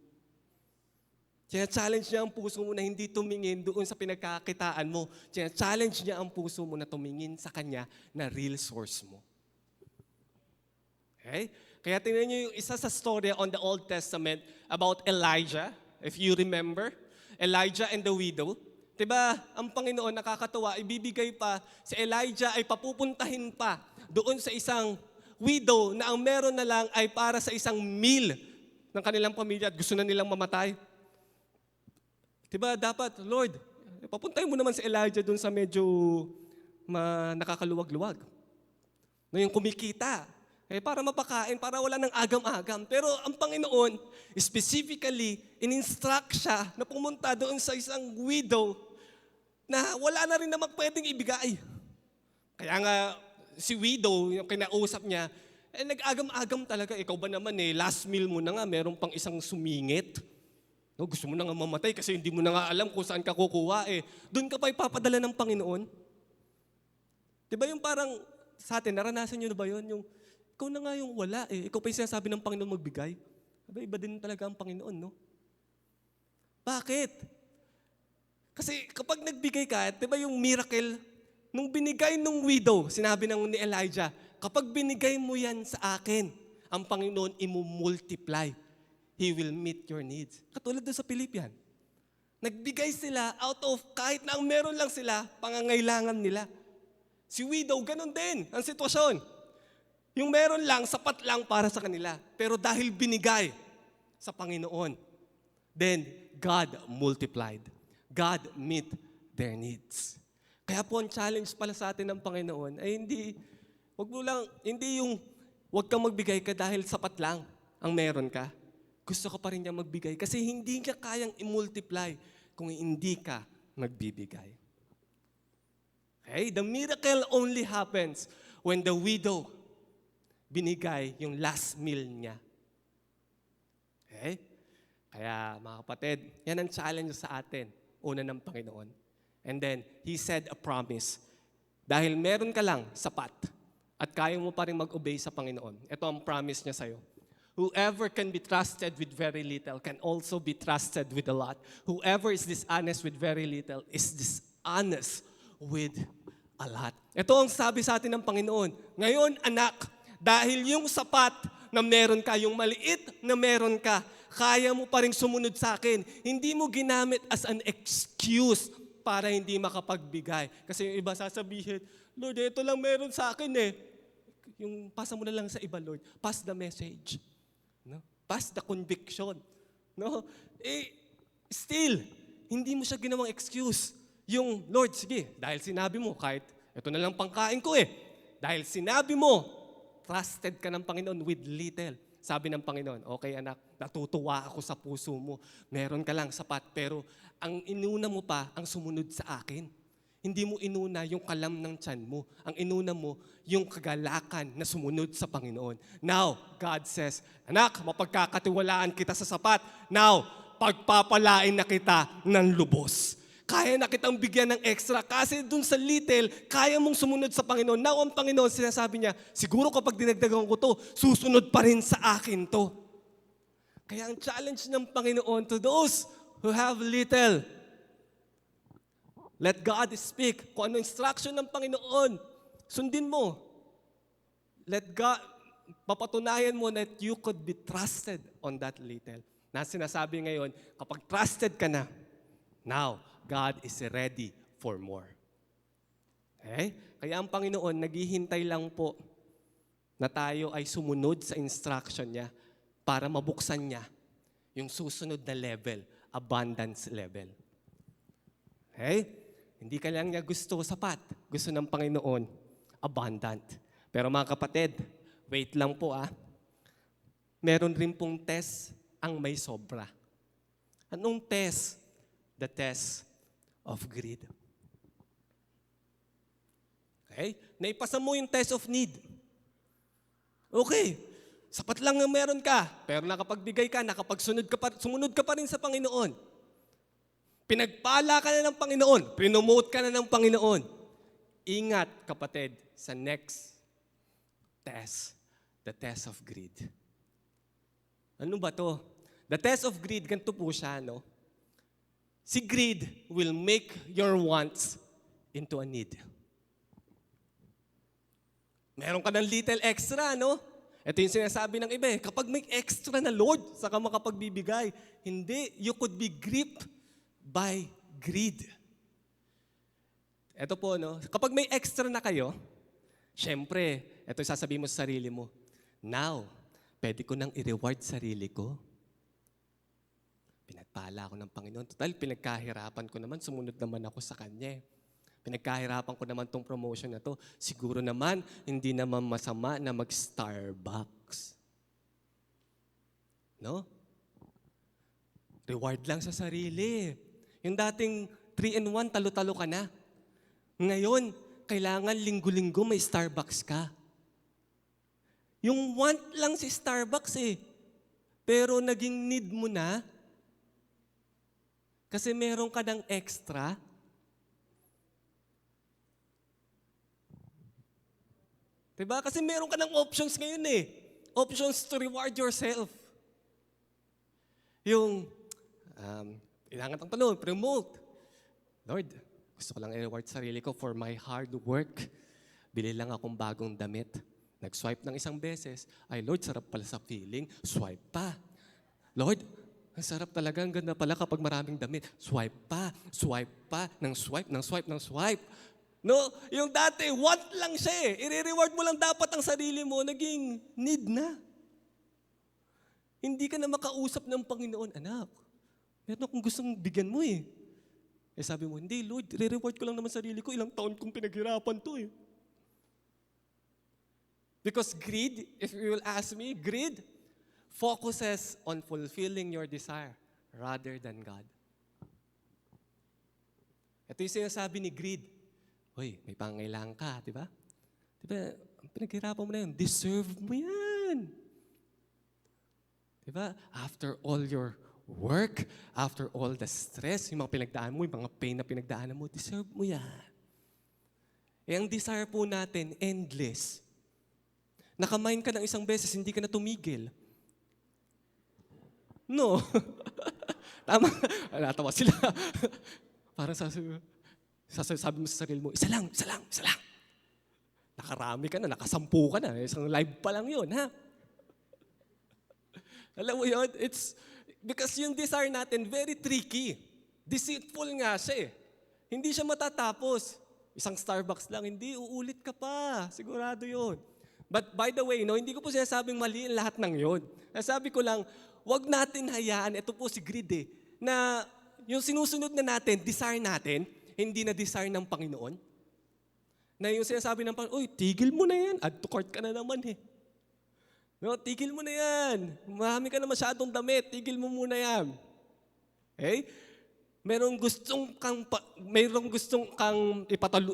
Challenge niya ang puso mo na hindi tumingin doon sa pinagkakitaan mo. Challenge niya ang puso mo na tumingin sa Kanya na real source mo. Okay? Kaya tingnan niyo yung isa sa story on the Old Testament about Elijah, if you remember. Elijah and the widow. Diba, ang Panginoon nakakatuwa, ibibigay pa, si Elijah ay papupuntahin pa doon sa isang widow na ang meron na lang ay para sa isang meal ng kanilang pamilya at gusto na nilang mamatay. Diba, dapat, Lord, papuntahin mo naman si Elijah doon sa medyo nakakaluwag-luwag. No, yung kumikita. Para mapakain, para wala ng agam-agam. Pero ang Panginoon, specifically, in-instruct siya na pumunta doon sa isang widow na wala na rin naman pwedeng ibigay. Kaya nga, si widow, yung kinausap niya, nag-agam-agam talaga. Ikaw ba naman last meal mo na nga, meron pang isang sumingit. No, gusto mo na nga mamatay kasi hindi mo na nga alam kung saan ka kukuha. Doon ka pa ipapadala ng Panginoon. Diba yung parang sa atin, naranasan nyo na ba yun? Yung ikaw na nga yung wala Ikaw pa yung sinasabi ng Panginoon magbigay. Iba din talaga ang Panginoon, no? Bakit? Kasi kapag nagbigay ka, di ba yung miracle, nung binigay nung widow, sinabi ni Elijah, kapag binigay mo yan sa akin, ang Panginoon imumultiply. He will meet your needs. Katulad doon sa Philippian. Nagbigay sila out of kahit na ang meron lang sila, pangangailangan nila. Si widow, ganun din ang sitwasyon. Yung meron lang, sapat lang para sa kanila. Pero dahil binigay sa Panginoon, then God multiplied. God meet their needs. Kaya po ang challenge pala sa atin ng Panginoon ay hindi yung wag kang magbigay ka dahil sapat lang ang meron ka. Gusto ka pa rin niya magbigay kasi hindi niya kayang i-multiply kung hindi ka magbibigay. Okay? The miracle only happens when the widow binigay yung last meal niya. Okay? Kaya mga kapatid, yan ang challenge sa atin, una ng Panginoon. And then, He said a promise. Dahil meron ka lang sapat at kaya mo pa rin mag-obey sa Panginoon. Ito ang promise niya sa'yo. Whoever can be trusted with very little can also be trusted with a lot. Whoever is dishonest with very little is dishonest with a lot. Ito ang sabi sa atin ng Panginoon. Ngayon, anak, dahil yung sapat na meron ka, yung maliit na meron ka, kaya mo pa rin sumunod sa akin. Hindi mo ginamit as an excuse para hindi makapagbigay. Kasi yung iba sasabihin, Lord, ito lang meron sa akin eh. Yung pasa mo na lang sa iba, Lord. Pass the message. No? Pass the conviction. No? Still, hindi mo siya ginawang excuse. Yung, Lord, sige, dahil sinabi mo, kahit ito na lang pangkain ko eh. Dahil sinabi mo, trusted ka ng Panginoon with little. Sabi ng Panginoon, okay anak, natutuwa ako sa puso mo. Meron ka lang sapat, pero ang inuna mo pa, ang sumunod sa akin. Hindi mo inuna yung kalam ng tiyan mo. Ang inuna mo, yung kagalakan na sumunod sa Panginoon. Now, God says, anak, mapagkakatiwalaan kita sa sapat. Now, pagpapalain na kita ng lubos. Kaya na kitang bigyan ng extra kasi dun sa little, kaya mong sumunod sa Panginoon. Now, ang Panginoon, sinasabi niya, siguro kapag dinagdagan ko to, susunod pa rin sa akin to. Kaya ang challenge ng Panginoon to those who have little, let God speak. Kung ano instruction ng Panginoon, sundin mo. Let God, papatunayan mo that you could be trusted on that little. Na sinasabi ngayon, kapag trusted ka na, now, God is ready for more. Okay? Kaya ang Panginoon, naghihintay lang po na tayo ay sumunod sa instruction niya para mabuksan niya yung susunod na level, abundance level. Okay? Hindi ka lang niya gusto sapat. Gusto ng Panginoon, abundant. Pero mga kapatid, wait lang po meron rin pong test ang may sobra. Anong test? The test of greed. Okay? Naipasa mo yung test of need. Okay. Sapat lang ang meron ka, pero nakapagbigay ka, sumunod ka pa rin sa Panginoon. Pinagpala ka na ng Panginoon, prinomote ka na ng Panginoon. Ingat, kapatid, sa next test, the test of greed. Ano ba to? The test of greed, ganito po siya, no? Si greed will make your wants into a need. Meron ka ng little extra, no? Ito yung sinasabi ng iba kapag may extra na Lord, saka makapagbibigay. Hindi, you could be gripped by greed. Ito po, no? Kapag may extra na kayo, syempre, ito yung sasabihin mo sa sarili mo, now, pwede ko nang i-reward sarili ko. Pinagpala ako ng Panginoon. Total, pinagkahirapan ko naman, sumunod naman ako sa Kanya. Pinagkahirapan ko naman tong promotion na to. Siguro naman, hindi naman masama na mag-Starbucks. No? Reward lang sa sarili. Yung dating 3-in-1, talo-talo ka na. Ngayon, kailangan linggo-linggo may Starbucks ka. Yung want lang si Starbucks pero naging need mo na. Kasi meron ka ng extra. Diba? Kasi meron ka ng options ngayon Options to reward yourself. Yung, ilangan ang tanong, promote. Lord, gusto ko lang i-reward sarili ko for my hard work. Bili lang akong bagong damit. Nag-swipe ng isang beses. Ay, Lord, sarap pala sa feeling. Swipe pa. Lord, ang sarap talaga. Ang ganda pala kapag maraming damit. Swipe pa. Swipe pa. Nang swipe, nang swipe, nang swipe. No, yung dati, want lang siya eh. I-reward mo lang dapat ang sarili mo, naging need na. Hindi ka na makausap ng Panginoon, anak. Meron akong gustong bigyan mo eh. Eh sabi mo, hindi Lord, re-reward ko lang naman sarili ko. Ilang taon kong pinaghirapan to eh. Because greed, if you will ask me, greed focuses on fulfilling your desire rather than God. Ito yung sinasabi ni greed. Hoy, may pangailangan ka, di ba? Di ba, pinaghirapan mo na yun. Deserve mo yan. Di ba? After all your work, after all the stress, yung mga pinagdaan mo, yung mga pain na pinagdaanan mo, deserve mo yan. Eh, ang desire po natin, endless. Nakamain ka ng isang beses, hindi ka na tumigil. No. Tama. Natawa sila. Parang sabi mo sa sarili mo, isa lang. Nakarami ka na, nakasampu ka na. Isang live pa lang yun, ha? Alam mo yun, it's because yung desire natin, very tricky. Deceitful nga siya eh. Hindi siya matatapos. Isang Starbucks lang, hindi, uulit ka pa. Sigurado yun. But by the way, no, hindi ko po sinasabing mali ang lahat ng yun. Sabi ko lang, wag natin hayaan, ito po si greed eh, na yung sinusunod na natin, desire natin, hindi na desire ng Panginoon. Na yung sinasabi ng Panginoon, uy, tigil mo na yan. Add to cart ka na naman eh. No, tigil mo na yan. Marami ka na masyadong damit. Tigil mo muna yan. Okay? Merong gustong kang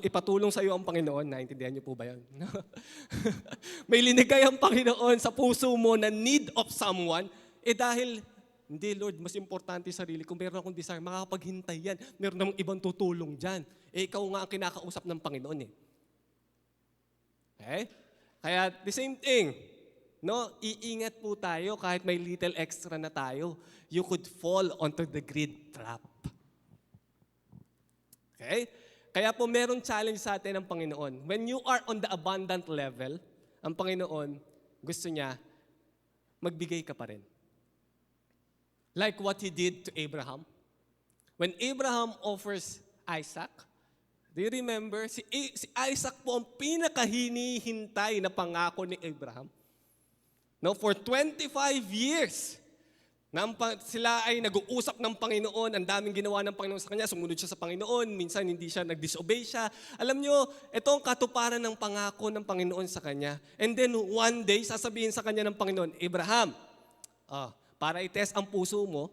ipatulong sa iyo ang Panginoon. Naintindihan niyo po ba yan? May linigay ang Panginoon sa puso mo na need of someone. Eh dahil hindi, Lord, mas importante sa sarili. Kung meron akong desire, makakapaghintay yan. Meron namang ibang tutulong dyan. Eh, ikaw nga ang kinakausap ng Panginoon eh. Okay? Kaya, the same thing. No? Iingat po tayo kahit may little extra na tayo. You could fall onto the greed trap. Okay? Kaya po, merong challenge sa atin ng Panginoon. When you are on the abundant level, ang Panginoon, gusto niya, magbigay ka pa rin. Like what He did to Abraham. When Abraham offers Isaac, do you remember? Si Isaac po ang pinakahinihintay na pangako ni Abraham. No, for 25 years, sila ay nag-uusap ng Panginoon, ang daming ginawa ng Panginoon sa kanya, sumunod siya sa Panginoon, minsan hindi siya, nag-disobey siya. Alam nyo, ito ang katuparan ng pangako ng Panginoon sa kanya. And then one day, sasabihin sa kanya ng Panginoon, Abraham, para i-test ang puso mo,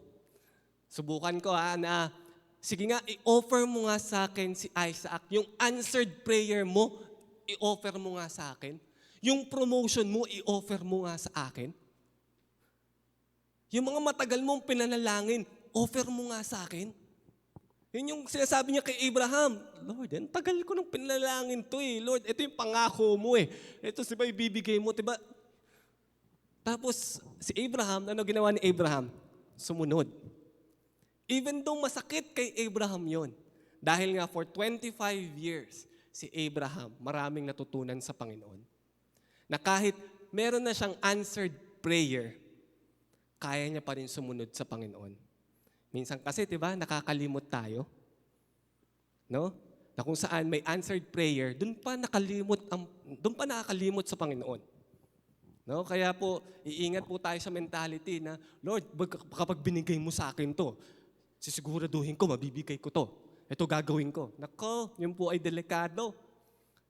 subukan ko na, sige nga, i-offer mo nga sa akin si Isaac. Yung answered prayer mo, i-offer mo nga sa akin. Yung promotion mo, i-offer mo nga sa akin. Yung mga matagal mong pinanalangin, offer mo nga sa akin. Yun yung sinasabi niya kay Abraham, Lord, tagal ko nang pinanalangin to eh. Lord, ito yung pangako mo eh. Ito siya ibibigay mo, diba? Tapos, si Abraham, ano ginawa ni Abraham? Sumunod. Even though masakit kay Abraham yon, dahil nga for 25 years, si Abraham, maraming natutunan sa Panginoon. Na kahit meron na siyang answered prayer, kaya niya pa rin sumunod sa Panginoon. Minsan kasi, diba, nakakalimot tayo. No? Na kung saan may answered prayer, doon pa nakakalimot sa Panginoon. No? Kaya po, iingat po tayo sa mentality na, Lord, kapag binigay mo sa akin to, sisiguraduhin ko, mabibigay ko to. Ito gagawin ko. Nako, yun po ay delikado.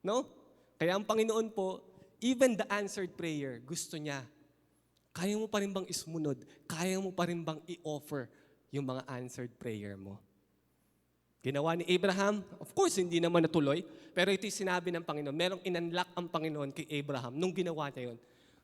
No? Kaya ang Panginoon po, even the answered prayer, gusto niya, kaya mo pa rin bang ismunod? Kaya mo pa rin bang i-offer yung mga answered prayer mo? Ginawa ni Abraham, of course, hindi naman natuloy, pero ito'y sinabi ng Panginoon. Merong inunlock ang Panginoon kay Abraham nung ginawa niya yun.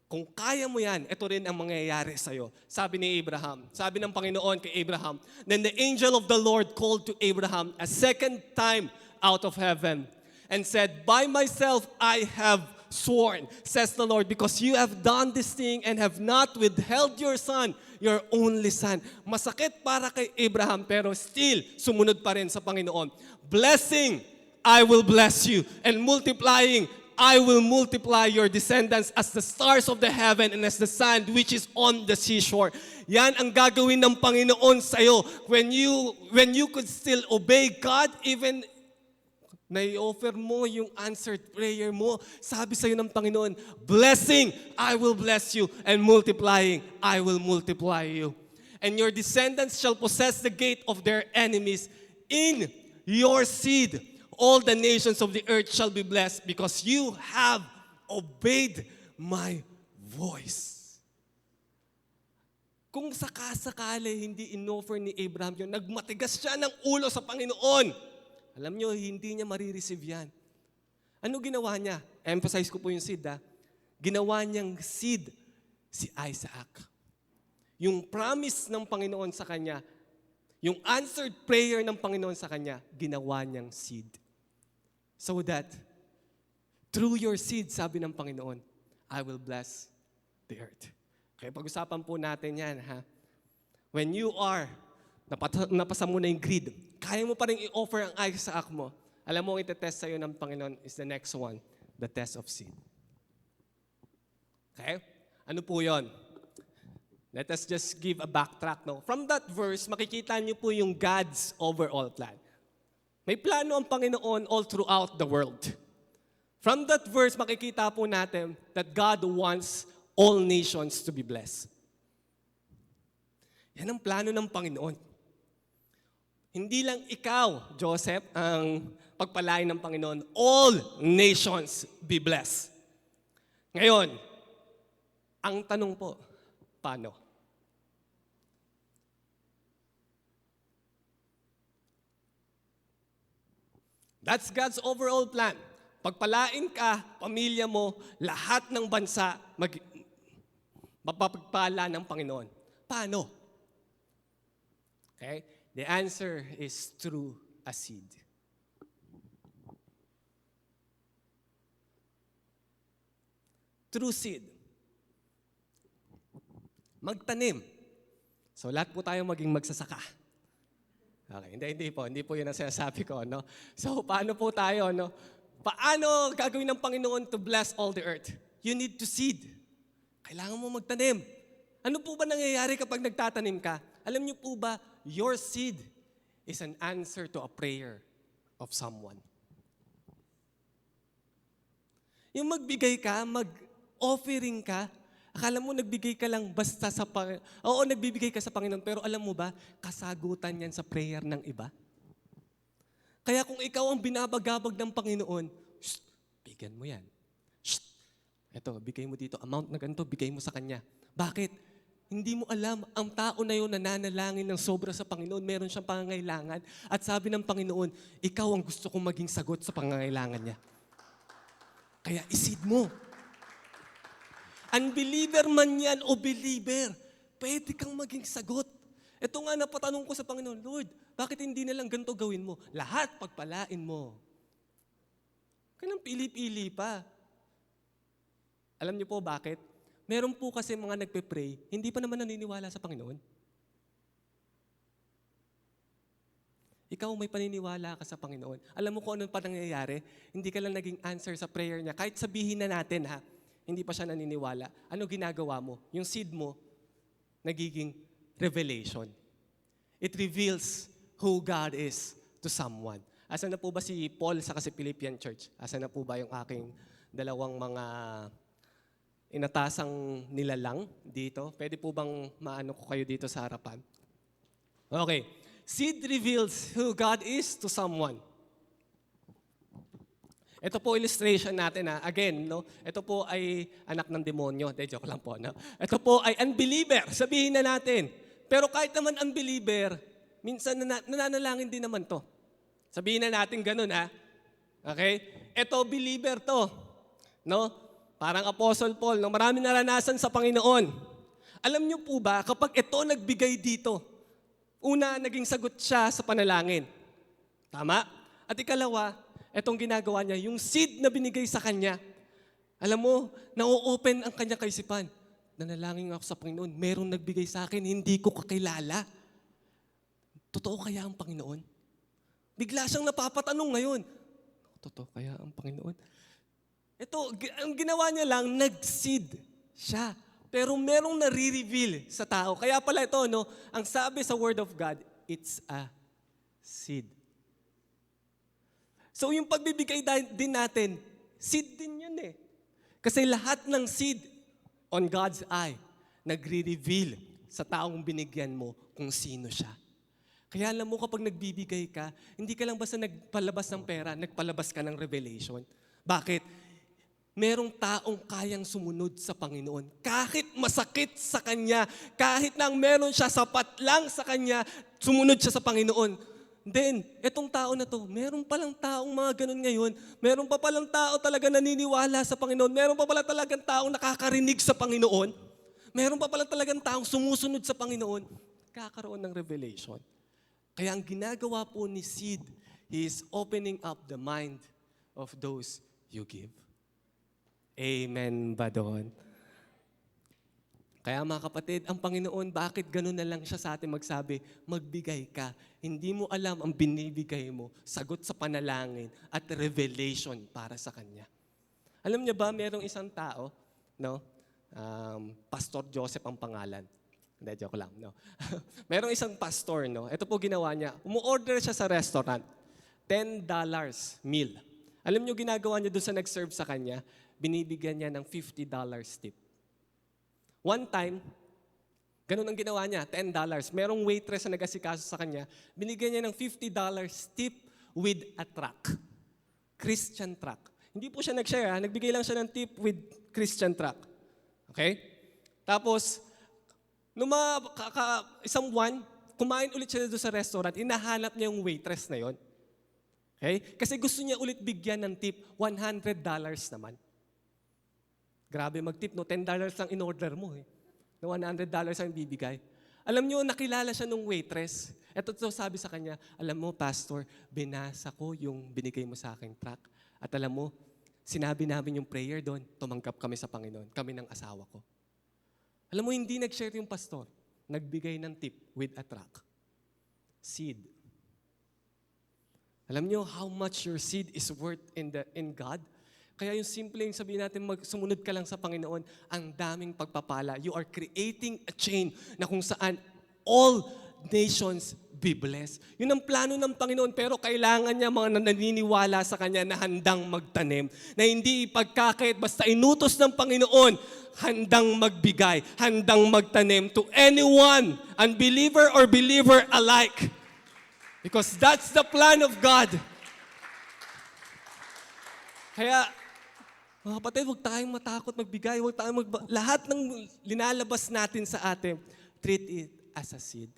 Kung kaya mo yan, ito rin ang mangyayari sa'yo. Sabi ni Abraham, sabi ng Panginoon kay Abraham, then the angel of the Lord called to Abraham a second time out of heaven and said, by myself I have sworn, says the Lord, because you have done this thing and have not withheld your son, your only son. Masakit para kay Abraham, pero still, sumunod pa rin sa Panginoon. Blessing, I will bless you, and multiplying, I will multiply your descendants as the stars of the heaven and as the sand which is on the seashore. Yan ang gagawin ng Panginoon sa'yo. When you could still obey God, even na-offer mo yung answered prayer mo, sabi sa'yo ng Panginoon, blessing, I will bless you, and multiplying, I will multiply you. And your descendants shall possess the gate of their enemies. In your seed, all the nations of the earth shall be blessed because you have obeyed my voice. Kung sakasakali hindi inoffer ni Abraham yun, nagmatigas siya ng ulo sa Panginoon. Alam nyo, hindi niya marireceive yan. Ano ginawa niya? Emphasize ko po yung seed, ha? Ginawa niyang seed si Isaac. Yung promise ng Panginoon sa kanya, yung answered prayer ng Panginoon sa kanya, ginawa niyang seed. So that, through your seed, sabi ng Panginoon, I will bless the earth. Kaya pag-usapan po natin yan, ha? When you are, napasa mo na yung greed, kaya mo pa rin i-offer ang Isaac mo. Alam mo, itetest sa'yo ng Panginoon is the next one, the test of seed. Okay? Ano po yon? Let us just give a backtrack. No? From that verse, makikita niyo po yung God's overall plan. May plano ang Panginoon all throughout the world. From that verse, makikita po natin that God wants all nations to be blessed. Yan ang plano ng Panginoon. Hindi lang ikaw, Joseph, ang pagpalain ng Panginoon. All nations be blessed. Ngayon, ang tanong po, paano? That's God's overall plan. Pagpalain ka, pamilya mo, lahat ng bansa, mapapagpala ng Panginoon. Paano? Okay? The answer is through a seed. Through seed. Magtanim. So lahat po tayo maging magsasaka. Okay, hindi po yun ang sinasabi ko, no? So paano po tayo, no? Paano gagawin ng Panginoon to bless all the earth? You need to seed. Kailangan mo magtanim. Ano po ba nangyayari kapag nagtatanim ka? Alam niyo po ba, your seed is an answer to a prayer of someone. Yung magbigay ka, mag-offering ka, akala mo nagbigay ka lang basta sa Panginoon. Oo, nagbibigay ka sa Panginoon, pero alam mo ba, kasagutan yan sa prayer ng iba. Kaya kung ikaw ang binabagabag ng Panginoon, bigyan mo yan. Eto, bigay mo dito, amount na ganito, bigay mo sa Kanya. Bakit? Hindi mo alam, ang tao na yun nananalangin ng sobra sa Panginoon, meron siyang pangangailangan, at sabi ng Panginoon, ikaw ang gusto kong maging sagot sa pangangailangan niya. Kaya isid mo. Unbeliever man yan o believer, pwede kang maging sagot. Ito nga napatanong ko sa Panginoon, Lord, bakit hindi na lang ganito gawin mo? Lahat pagpalain mo. Kaya nang pili-pili pa. Alam niyo po bakit? Meron po kasi mga nagpe-pray, hindi pa naman naniniwala sa Panginoon. Ikaw may paniniwala ka sa Panginoon. Alam mo kung ano pa nangyayari? Hindi ka lang naging answer sa prayer niya. Kahit sabihin na natin, ha, hindi pa siya naniniwala. Ano ginagawa mo? Yung seed mo, nagiging revelation. It reveals who God is to someone. Asan na po ba si Paul sa kasi Philippian Church? Asan na po ba yung aking dalawang mga inatasang nilalang dito? Pwede po bang maano ko kayo dito sa harapan? Okay. Seed reveals who God is to someone. Ito po illustration natin, ha. Again, no? Ito po ay anak ng demonyo. Joke lang po, no? Ito po ay unbeliever. Sabihin na natin. Pero kahit naman unbeliever, minsan nananalangin din naman to. Sabihin na natin ganun, ha. Okay? Ito, believer to. No? Parang Apostle Paul, no? Marami naranasan sa Panginoon. Alam niyo po ba, kapag ito nagbigay dito, una, naging sagot siya sa panalangin. Tama? At ikalawa, etong ginagawa niya, yung seed na binigay sa kanya, alam mo, na-open ang kanyang kaisipan. Nanalangin ako sa Panginoon, merong nagbigay sa akin, hindi ko kakilala. Totoo kaya ang Panginoon? Bigla siyang napapatanong ngayon. Totoo kaya ang Panginoon? Ang ginawa niya lang, nag-seed siya. Pero merong nare-reveal sa tao. Kaya pala ito, no, ang sabi sa Word of God, it's a seed. So yung pagbibigay din natin, seed din yun eh. Kasi lahat ng seed on God's eye, nagre-reveal sa taong binigyan mo kung sino siya. Kaya alam mo kapag nagbibigay ka, hindi ka lang basta nagpalabas ng pera, nagpalabas ka ng revelation. Bakit? Merong taong kayang sumunod sa Panginoon. Kahit masakit sa Kanya, kahit nang meron siya sapat lang sa Kanya, sumunod siya sa Panginoon. Then, etong tao na to, meron palang taong mga ganun ngayon. Meron pa palang tao talaga naniniwala sa Panginoon. Meron pa palang talagang taong nakakarinig sa Panginoon. Meron pa palang talagang taong sumusunod sa Panginoon. Kakaroon ng revelation. Kaya ang ginagawa po ni Seed, He is opening up the mind of those you give. Amen ba doon? Kaya mga kapatid, ang Panginoon, bakit gano'n na lang siya sa atin magsabi, magbigay ka. Hindi mo alam ang binibigay mo, sagot sa panalangin at revelation para sa Kanya. Alam niyo ba, merong isang tao, no? Pastor Joseph ang pangalan. Hindi, joke lang. No? Merong isang pastor, no? Ito po ginawa niya. Umu-order siya sa restaurant. $10 meal. Alam niyo ginagawa niya doon sa nag-serve sa kanya? Binibigyan niya ng $50 tip. One time, ganun ang ginawa niya, $10. Merong waitress na nag-asikaso sa kanya, binigyan niya ng $50 tip with a truck. Christian truck. Hindi po siya nag-share, nagbigay lang siya ng tip with Christian truck. Okay? Tapos, nung isang buwan, kumain ulit siya doon sa restaurant, inahanap niya yung waitress na yon. Okay? Kasi gusto niya ulit bigyan ng tip, $100 naman. Grabe mag-tip, no? $10 lang in-order mo. No, $100 ang bibigay. Alam niyo, nakilala siya nung waitress. Ito sabi sa kanya, alam mo, Pastor, binasa ko yung binigay mo sa aking truck. At alam mo, sinabi namin yung prayer doon, tumanggap kami sa Panginoon, kami ng asawa ko. Alam mo, hindi nag-share yung pastor. Nagbigay ng tip with a truck. Seed. Alam niyo how much your seed is worth in God? Kaya yung simple yung sabihin natin, sumunod ka lang sa Panginoon, ang daming pagpapala. You are creating a chain na kung saan all nations be blessed. Yun ang plano ng Panginoon, pero kailangan niya mga naniniwala sa Kanya na handang magtanim. Na hindi ipagkakait, basta inutos ng Panginoon, handang magbigay, handang magtanim to anyone, unbeliever or believer alike. Because that's the plan of God. Kaya, mga kapatid, huwag tayong matakot magbigay. Lahat ng linalabas natin sa atin, treat it as a seed.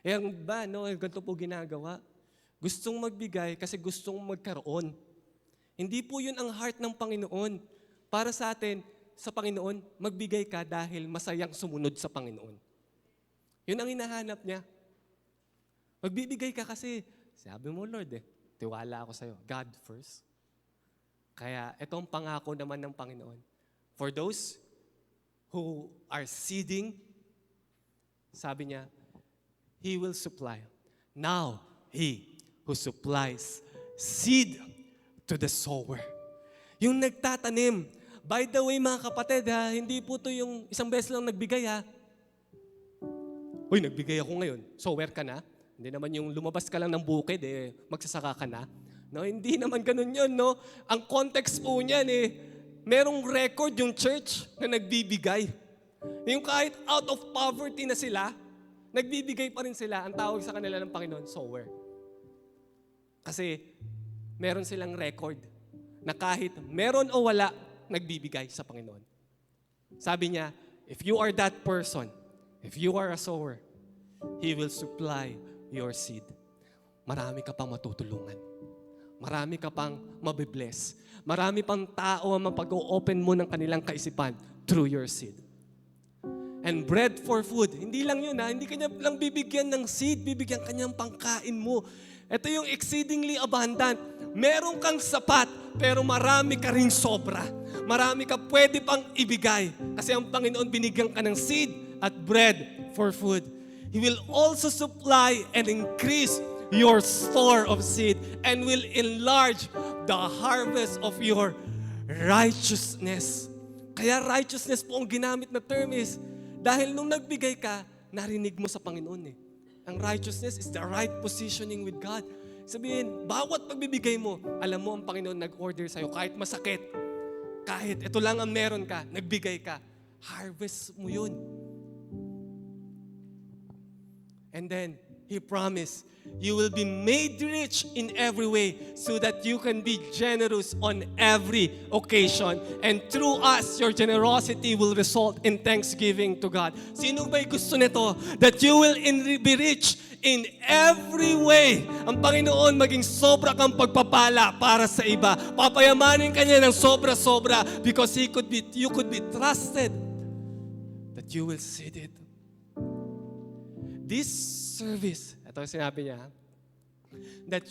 Ang ba, no, ganito po ginagawa. Gustong magbigay kasi gustong magkaroon. Hindi po yun ang heart ng Panginoon. Para sa atin, sa Panginoon, magbigay ka dahil masayang sumunod sa Panginoon. Yun ang hinahanap niya. Magbibigay ka kasi, sabi mo, Lord, tiwala ako sa'yo. God first. Kaya ito ang pangako naman ng Panginoon. For those who are seeding, sabi niya, He will supply. Now, He who supplies seed to the sower. Yung nagtatanim. By the way, mga kapatid, hindi po to yung isang beses lang nagbigay, Uy, nagbigay ako ngayon. Sower ka na? Hindi naman yung lumabas ka lang ng bukid, magsasaka ka na. No, hindi naman ganun yun, no? Ang context po niyan, merong record yung church na nagbibigay. Yung kahit out of poverty na sila, nagbibigay pa rin sila. Ang tawag sa kanila ng Panginoon, sower. Kasi meron silang record na kahit meron o wala, nagbibigay sa Panginoon. Sabi niya, if you are that person, if you are a sower, He will supply your seed. Marami ka pang matutulungan. Marami ka pang mabibless. Marami pang tao ang mapag-open mo ng kanilang kaisipan through your seed. And bread for food. Hindi lang yun, Hindi kanya lang bibigyan ng seed, bibigyan kanyang pangkain mo. Ito yung exceedingly abundant. Meron kang sapat, pero marami ka ring sobra. Marami ka pwede pang ibigay. Kasi ang Panginoon binigyan ka ng seed at bread for food. He will also supply and increase your store of seed and will enlarge the harvest of your righteousness. Kaya righteousness po ang ginamit na term is, dahil nung nagbigay ka, narinig mo sa Panginoon eh. Ang righteousness is the right positioning with God. Sabihin, bawat pagbibigay mo, alam mo ang Panginoon nag-order sa'yo, kahit masakit, kahit ito lang ang meron ka, nagbigay ka, harvest mo yun. And then, He promised, you will be made rich in every way so that you can be generous on every occasion. And through us, your generosity will result in thanksgiving to God. Sino ba'y gusto nito? That you will be rich in every way. Ang Panginoon maging sobra kang pagpapala para sa iba. Papayamanin ka niya ng sobra-sobra because you could be trusted that you will see it. This service, ito ang sinabi niya, that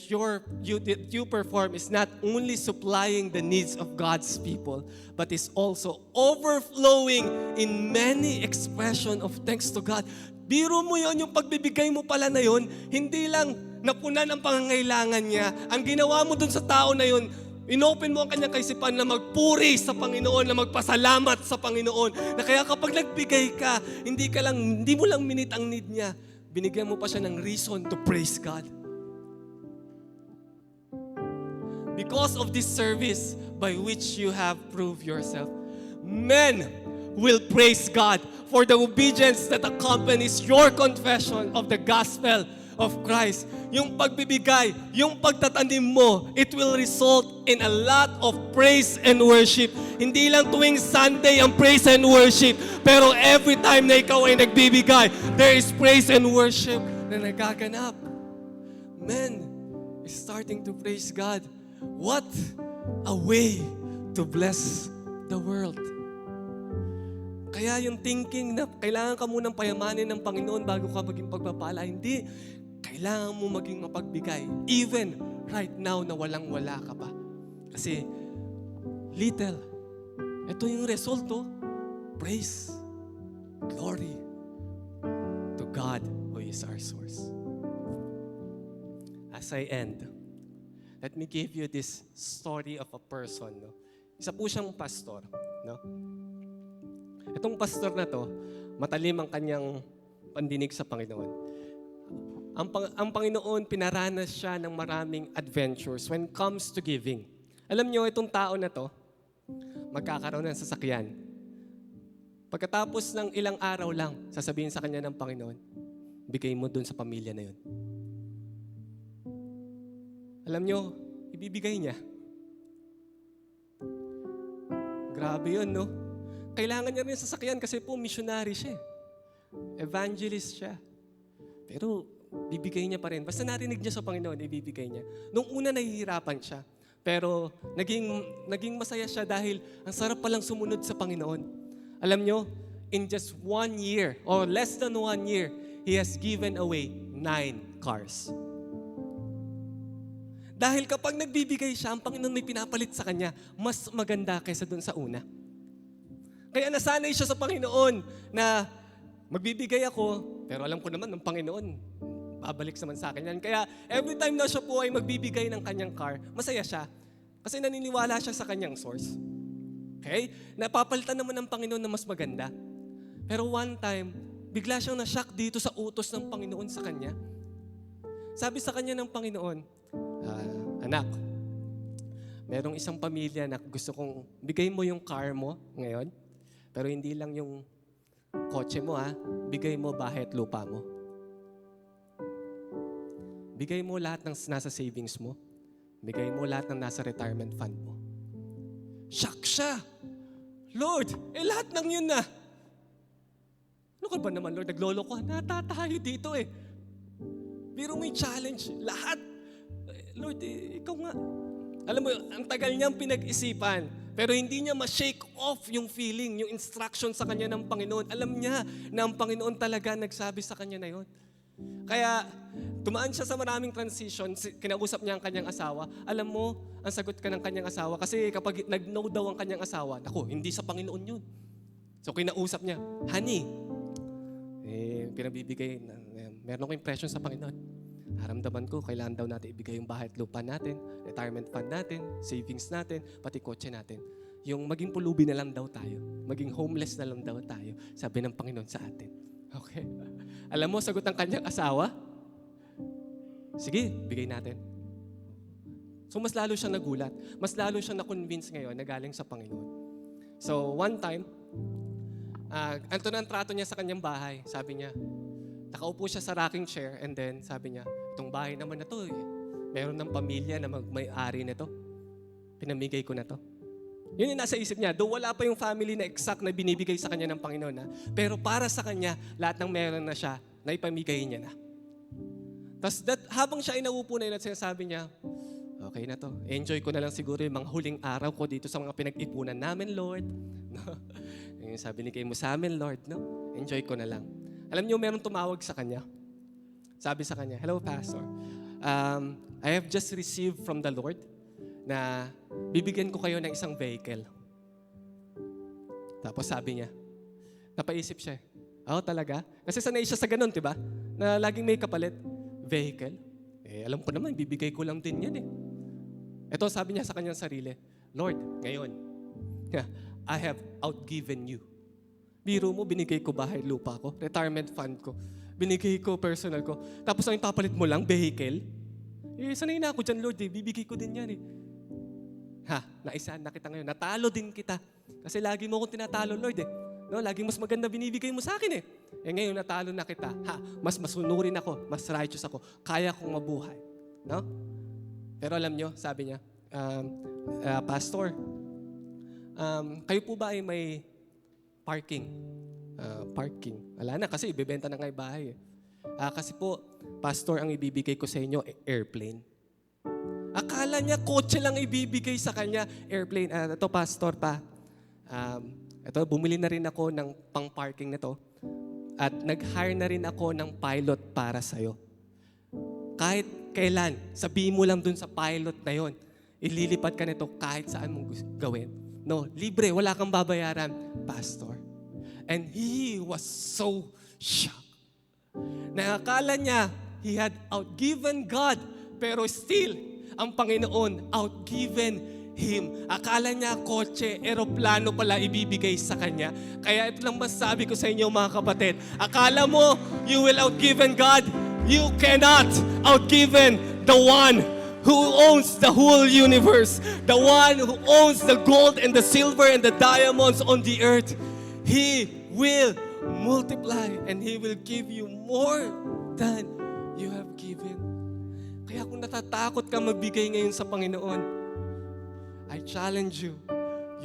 you perform is not only supplying the needs of God's people, but is also overflowing in many expression of thanks to God. Biro mo yon, yung pagbibigay mo pala na yon, hindi lang napunan ang pangangailangan niya. Ang ginawa mo dun sa tao na yon, inopen mo ang kanyang kaisipan na magpuri sa Panginoon, na magpasalamat sa Panginoon. Na kaya kapag nagbigay ka, hindi mo lang minit ang need niya. Binigyan mo pa siya ng reason to praise God. Because of this service by which you have proved yourself, men will praise God for the obedience that accompanies your confession of the gospel of Christ. Yung pagbibigay, yung pagtatanim mo, it will result in a lot of praise and worship. Hindi lang tuwing Sunday ang praise and worship, pero every time na ikaw ay nagbibigay, there is praise and worship na nagaganap. Men is starting to praise God. What a way to bless the world. Kaya yung thinking na kailangan ka munang payamanin ng Panginoon bago ka maging pagpapala, hindi. Kailangan mo maging mapagbigay. Even right now na walang-wala ka pa. Kasi little. Ito yung resulto. Praise, glory to God who is our source. As I end, let me give you this story of a person. No? Isa po siyang pastor. No? Itong pastor na to, matalim ang kanyang pandinig sa Panginoon. Ang Panginoon, pinaranas siya ng maraming adventures when it comes to giving. Alam niyo, itong tao na to, magkakaroon ng sasakyan. Pagkatapos ng ilang araw lang, sasabihin sa kanya ng Panginoon, bigay mo dun sa pamilya na yun. Alam niyo, ibibigay niya. Grabe yun, no? Kailangan niya rin sasakyan kasi po missionary siya. Evangelist siya. Pero bibigay niya pa rin. Basta narinig niya sa Panginoon, ibibigay niya. Nung una nahihirapan siya, pero naging masaya siya dahil ang sarap palang sumunod sa Panginoon. Alam niyo, in just 1 year, or less than 1 year, he has given away 9 cars. Dahil kapag nagbibigay siya, ang Panginoon may pinapalit sa kanya, mas maganda kaysa dun sa una. Kaya nasanay siya sa Panginoon na magbibigay ako, pero alam ko naman ng Panginoon, babalik naman sa akin yan. Kaya every time na siya po ay magbibigay ng kanyang car, masaya siya. Kasi naniniwala siya sa kanyang source. Okay? Napapalitan naman ng Panginoon na mas maganda. Pero one time, bigla siyang na-shock dito sa utos ng Panginoon sa kanya. Sabi sa kanya ng Panginoon, anak, merong isang pamilya na gusto kong bigay mo yung car mo ngayon, pero hindi lang yung kotse mo bigay mo bahay at lupa mo. Bigay mo lahat ng nasa savings mo. Bigay mo lahat ng nasa retirement fund mo. Shock siya. Lord, lahat ng yun na. Ano ka ba naman, Lord? Naglolo ko. Natatayo dito Pero may challenge. Lahat. Lord, ikaw nga. Alam mo, ang tagal niyang pinag-isipan. Pero hindi niya ma-shake off yung feeling, yung instruction sa kanya ng Panginoon. Alam niya na ang Panginoon talaga nagsabi sa kanya na yun. Kaya, tumaan siya sa maraming transition, kinausap niya ang kanyang asawa. Alam mo, ang sagot ka ng kanyang asawa, kasi kapag nag-no daw ang kanyang asawa, naku, hindi sa Panginoon yun. So, kinausap niya, honey, pinabibigay, meron akong impression sa Panginoon. Haramdaman ko, kailangan daw natin ibigay yung bahay at lupa natin, retirement fund natin, savings natin, pati kotse natin. yung maging pulubi na lang daw tayo. Maging homeless na lang daw tayo. Sabi ng Panginoon sa atin. Okay? Alam mo, sagot ng kanyang asawa? Sige, bigay natin. So mas lalo siyang nagulat. Mas lalo siyang na-convince ngayon na galing sa Panginoon. So one time, anto na ang trato niya sa kanyang bahay. Sabi niya, nakaupo siya sa rocking chair and then sabi niya, itong bahay naman na to, meron ng pamilya na may-ari nito. Pinamigay ko na to. Yun yung nasa isip niya. Though wala pa yung family na exact na binibigay sa kanya ng Panginoon. Pero para sa kanya, lahat ng meron na siya, naipamigay niya na. Tapos habang siya inaupo na yun at sinasabi niya, okay na to. Enjoy ko na lang siguro yung mga huling araw ko dito sa mga pinag-ipunan namin, Lord. Yung sabi ni Kay mo sa amin, Lord, no? Enjoy ko na lang. Alam niyo, meron tumawag sa kanya. Sabi sa kanya, hello, Pastor. I have just received from the Lord na bibigyan ko kayo ng isang vehicle. Tapos sabi niya, napaisip siya, talaga? Kasi sanay siya sa ganun, diba? Na laging may kapalit. Vehicle? Alam ko naman, bibigay ko lang din yan . Ito, sabi niya sa kanyang sarili, Lord, ngayon, I have outgiven you. Biro mo, binigay ko bahay, lupa ko, retirement fund ko, binigay ko personal ko. Tapos ang ipapalit mo lang, vehicle? Sanay na ako dyan, Lord, bibigay ko din yan . Naisahan na kita ngayon. Natalo din kita. Kasi lagi mo akong tinatalo, Lord . No, laging mas maganda binibigay mo sa akin . Ngayon natalo na kita. Mas masunurin ako, mas righteous ako. Kaya kong mabuhay. No? Pero alam nyo, sabi niya, Pastor, kayo po ba ay may parking? Parking. Wala na kasi ibebenta na nga yung bahay . Kasi po, Pastor, ang ibibigay ko sa inyo, airplane. Akala niya kotse lang ibibigay sa kanya, airplane. Ito, Pastor, pa. Ito, bumili na rin ako ng pang-parking nito. At nag-hire na rin ako ng pilot para sa'yo. Kahit kailan, sabihin mo lang dun sa pilot na yon, ililipat ka nito kahit saan mong gawin. No, libre, wala kang babayaran, Pastor. And he was so shocked. Nakakala niya, he had outgiven God, pero still, ang Panginoon outgiven him. Akala niya kotse, eroplano pala ibibigay sa kanya. Kaya ito lang masabi ko sa inyo mga kapatid. Akala mo you will outgiven God? You cannot outgiven the one who owns the whole universe. The one who owns the gold and the silver and the diamonds on the earth. He will multiply and He will give you more than you have given. Kaya kung natatakot ka magbigay ngayon sa Panginoon, I challenge you,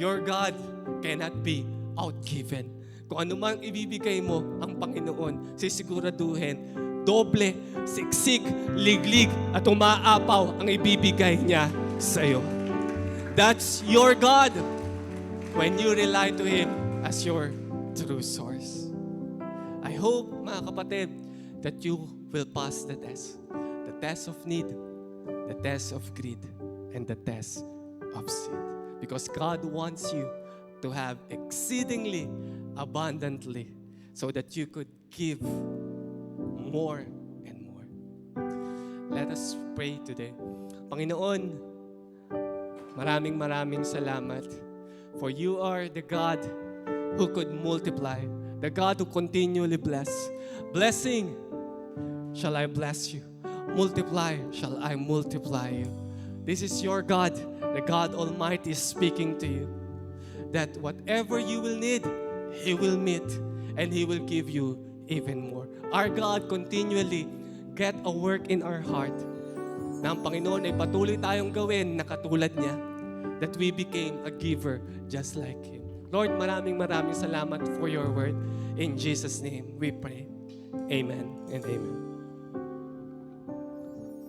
your God cannot be outgiven. Kung ano mang ibibigay mo ang Panginoon, sisiguraduhin, doble, siksik, liglig, at umaapaw ang ibibigay niya sa iyo. That's your God when you rely to Him as your true source. I hope, mga kapatid, that you will pass the test. The test of need, the test of greed, and the test of sin. Because God wants you to have exceedingly abundantly so that you could give more and more. Let us pray today. Panginoon, maraming salamat, for you are the God who could multiply, the God who continually bless. Blessing, shall I bless you. Multiply, shall I multiply you. This is your God, the God Almighty is speaking to you. That whatever you will need, He will meet, and He will give you even more. Our God continually get a work in our heart na ang Panginoon ay patuloy tayong gawin na katulad niya, that we became a giver just like Him. Lord, maraming salamat for your word. In Jesus' name we pray. Amen and amen.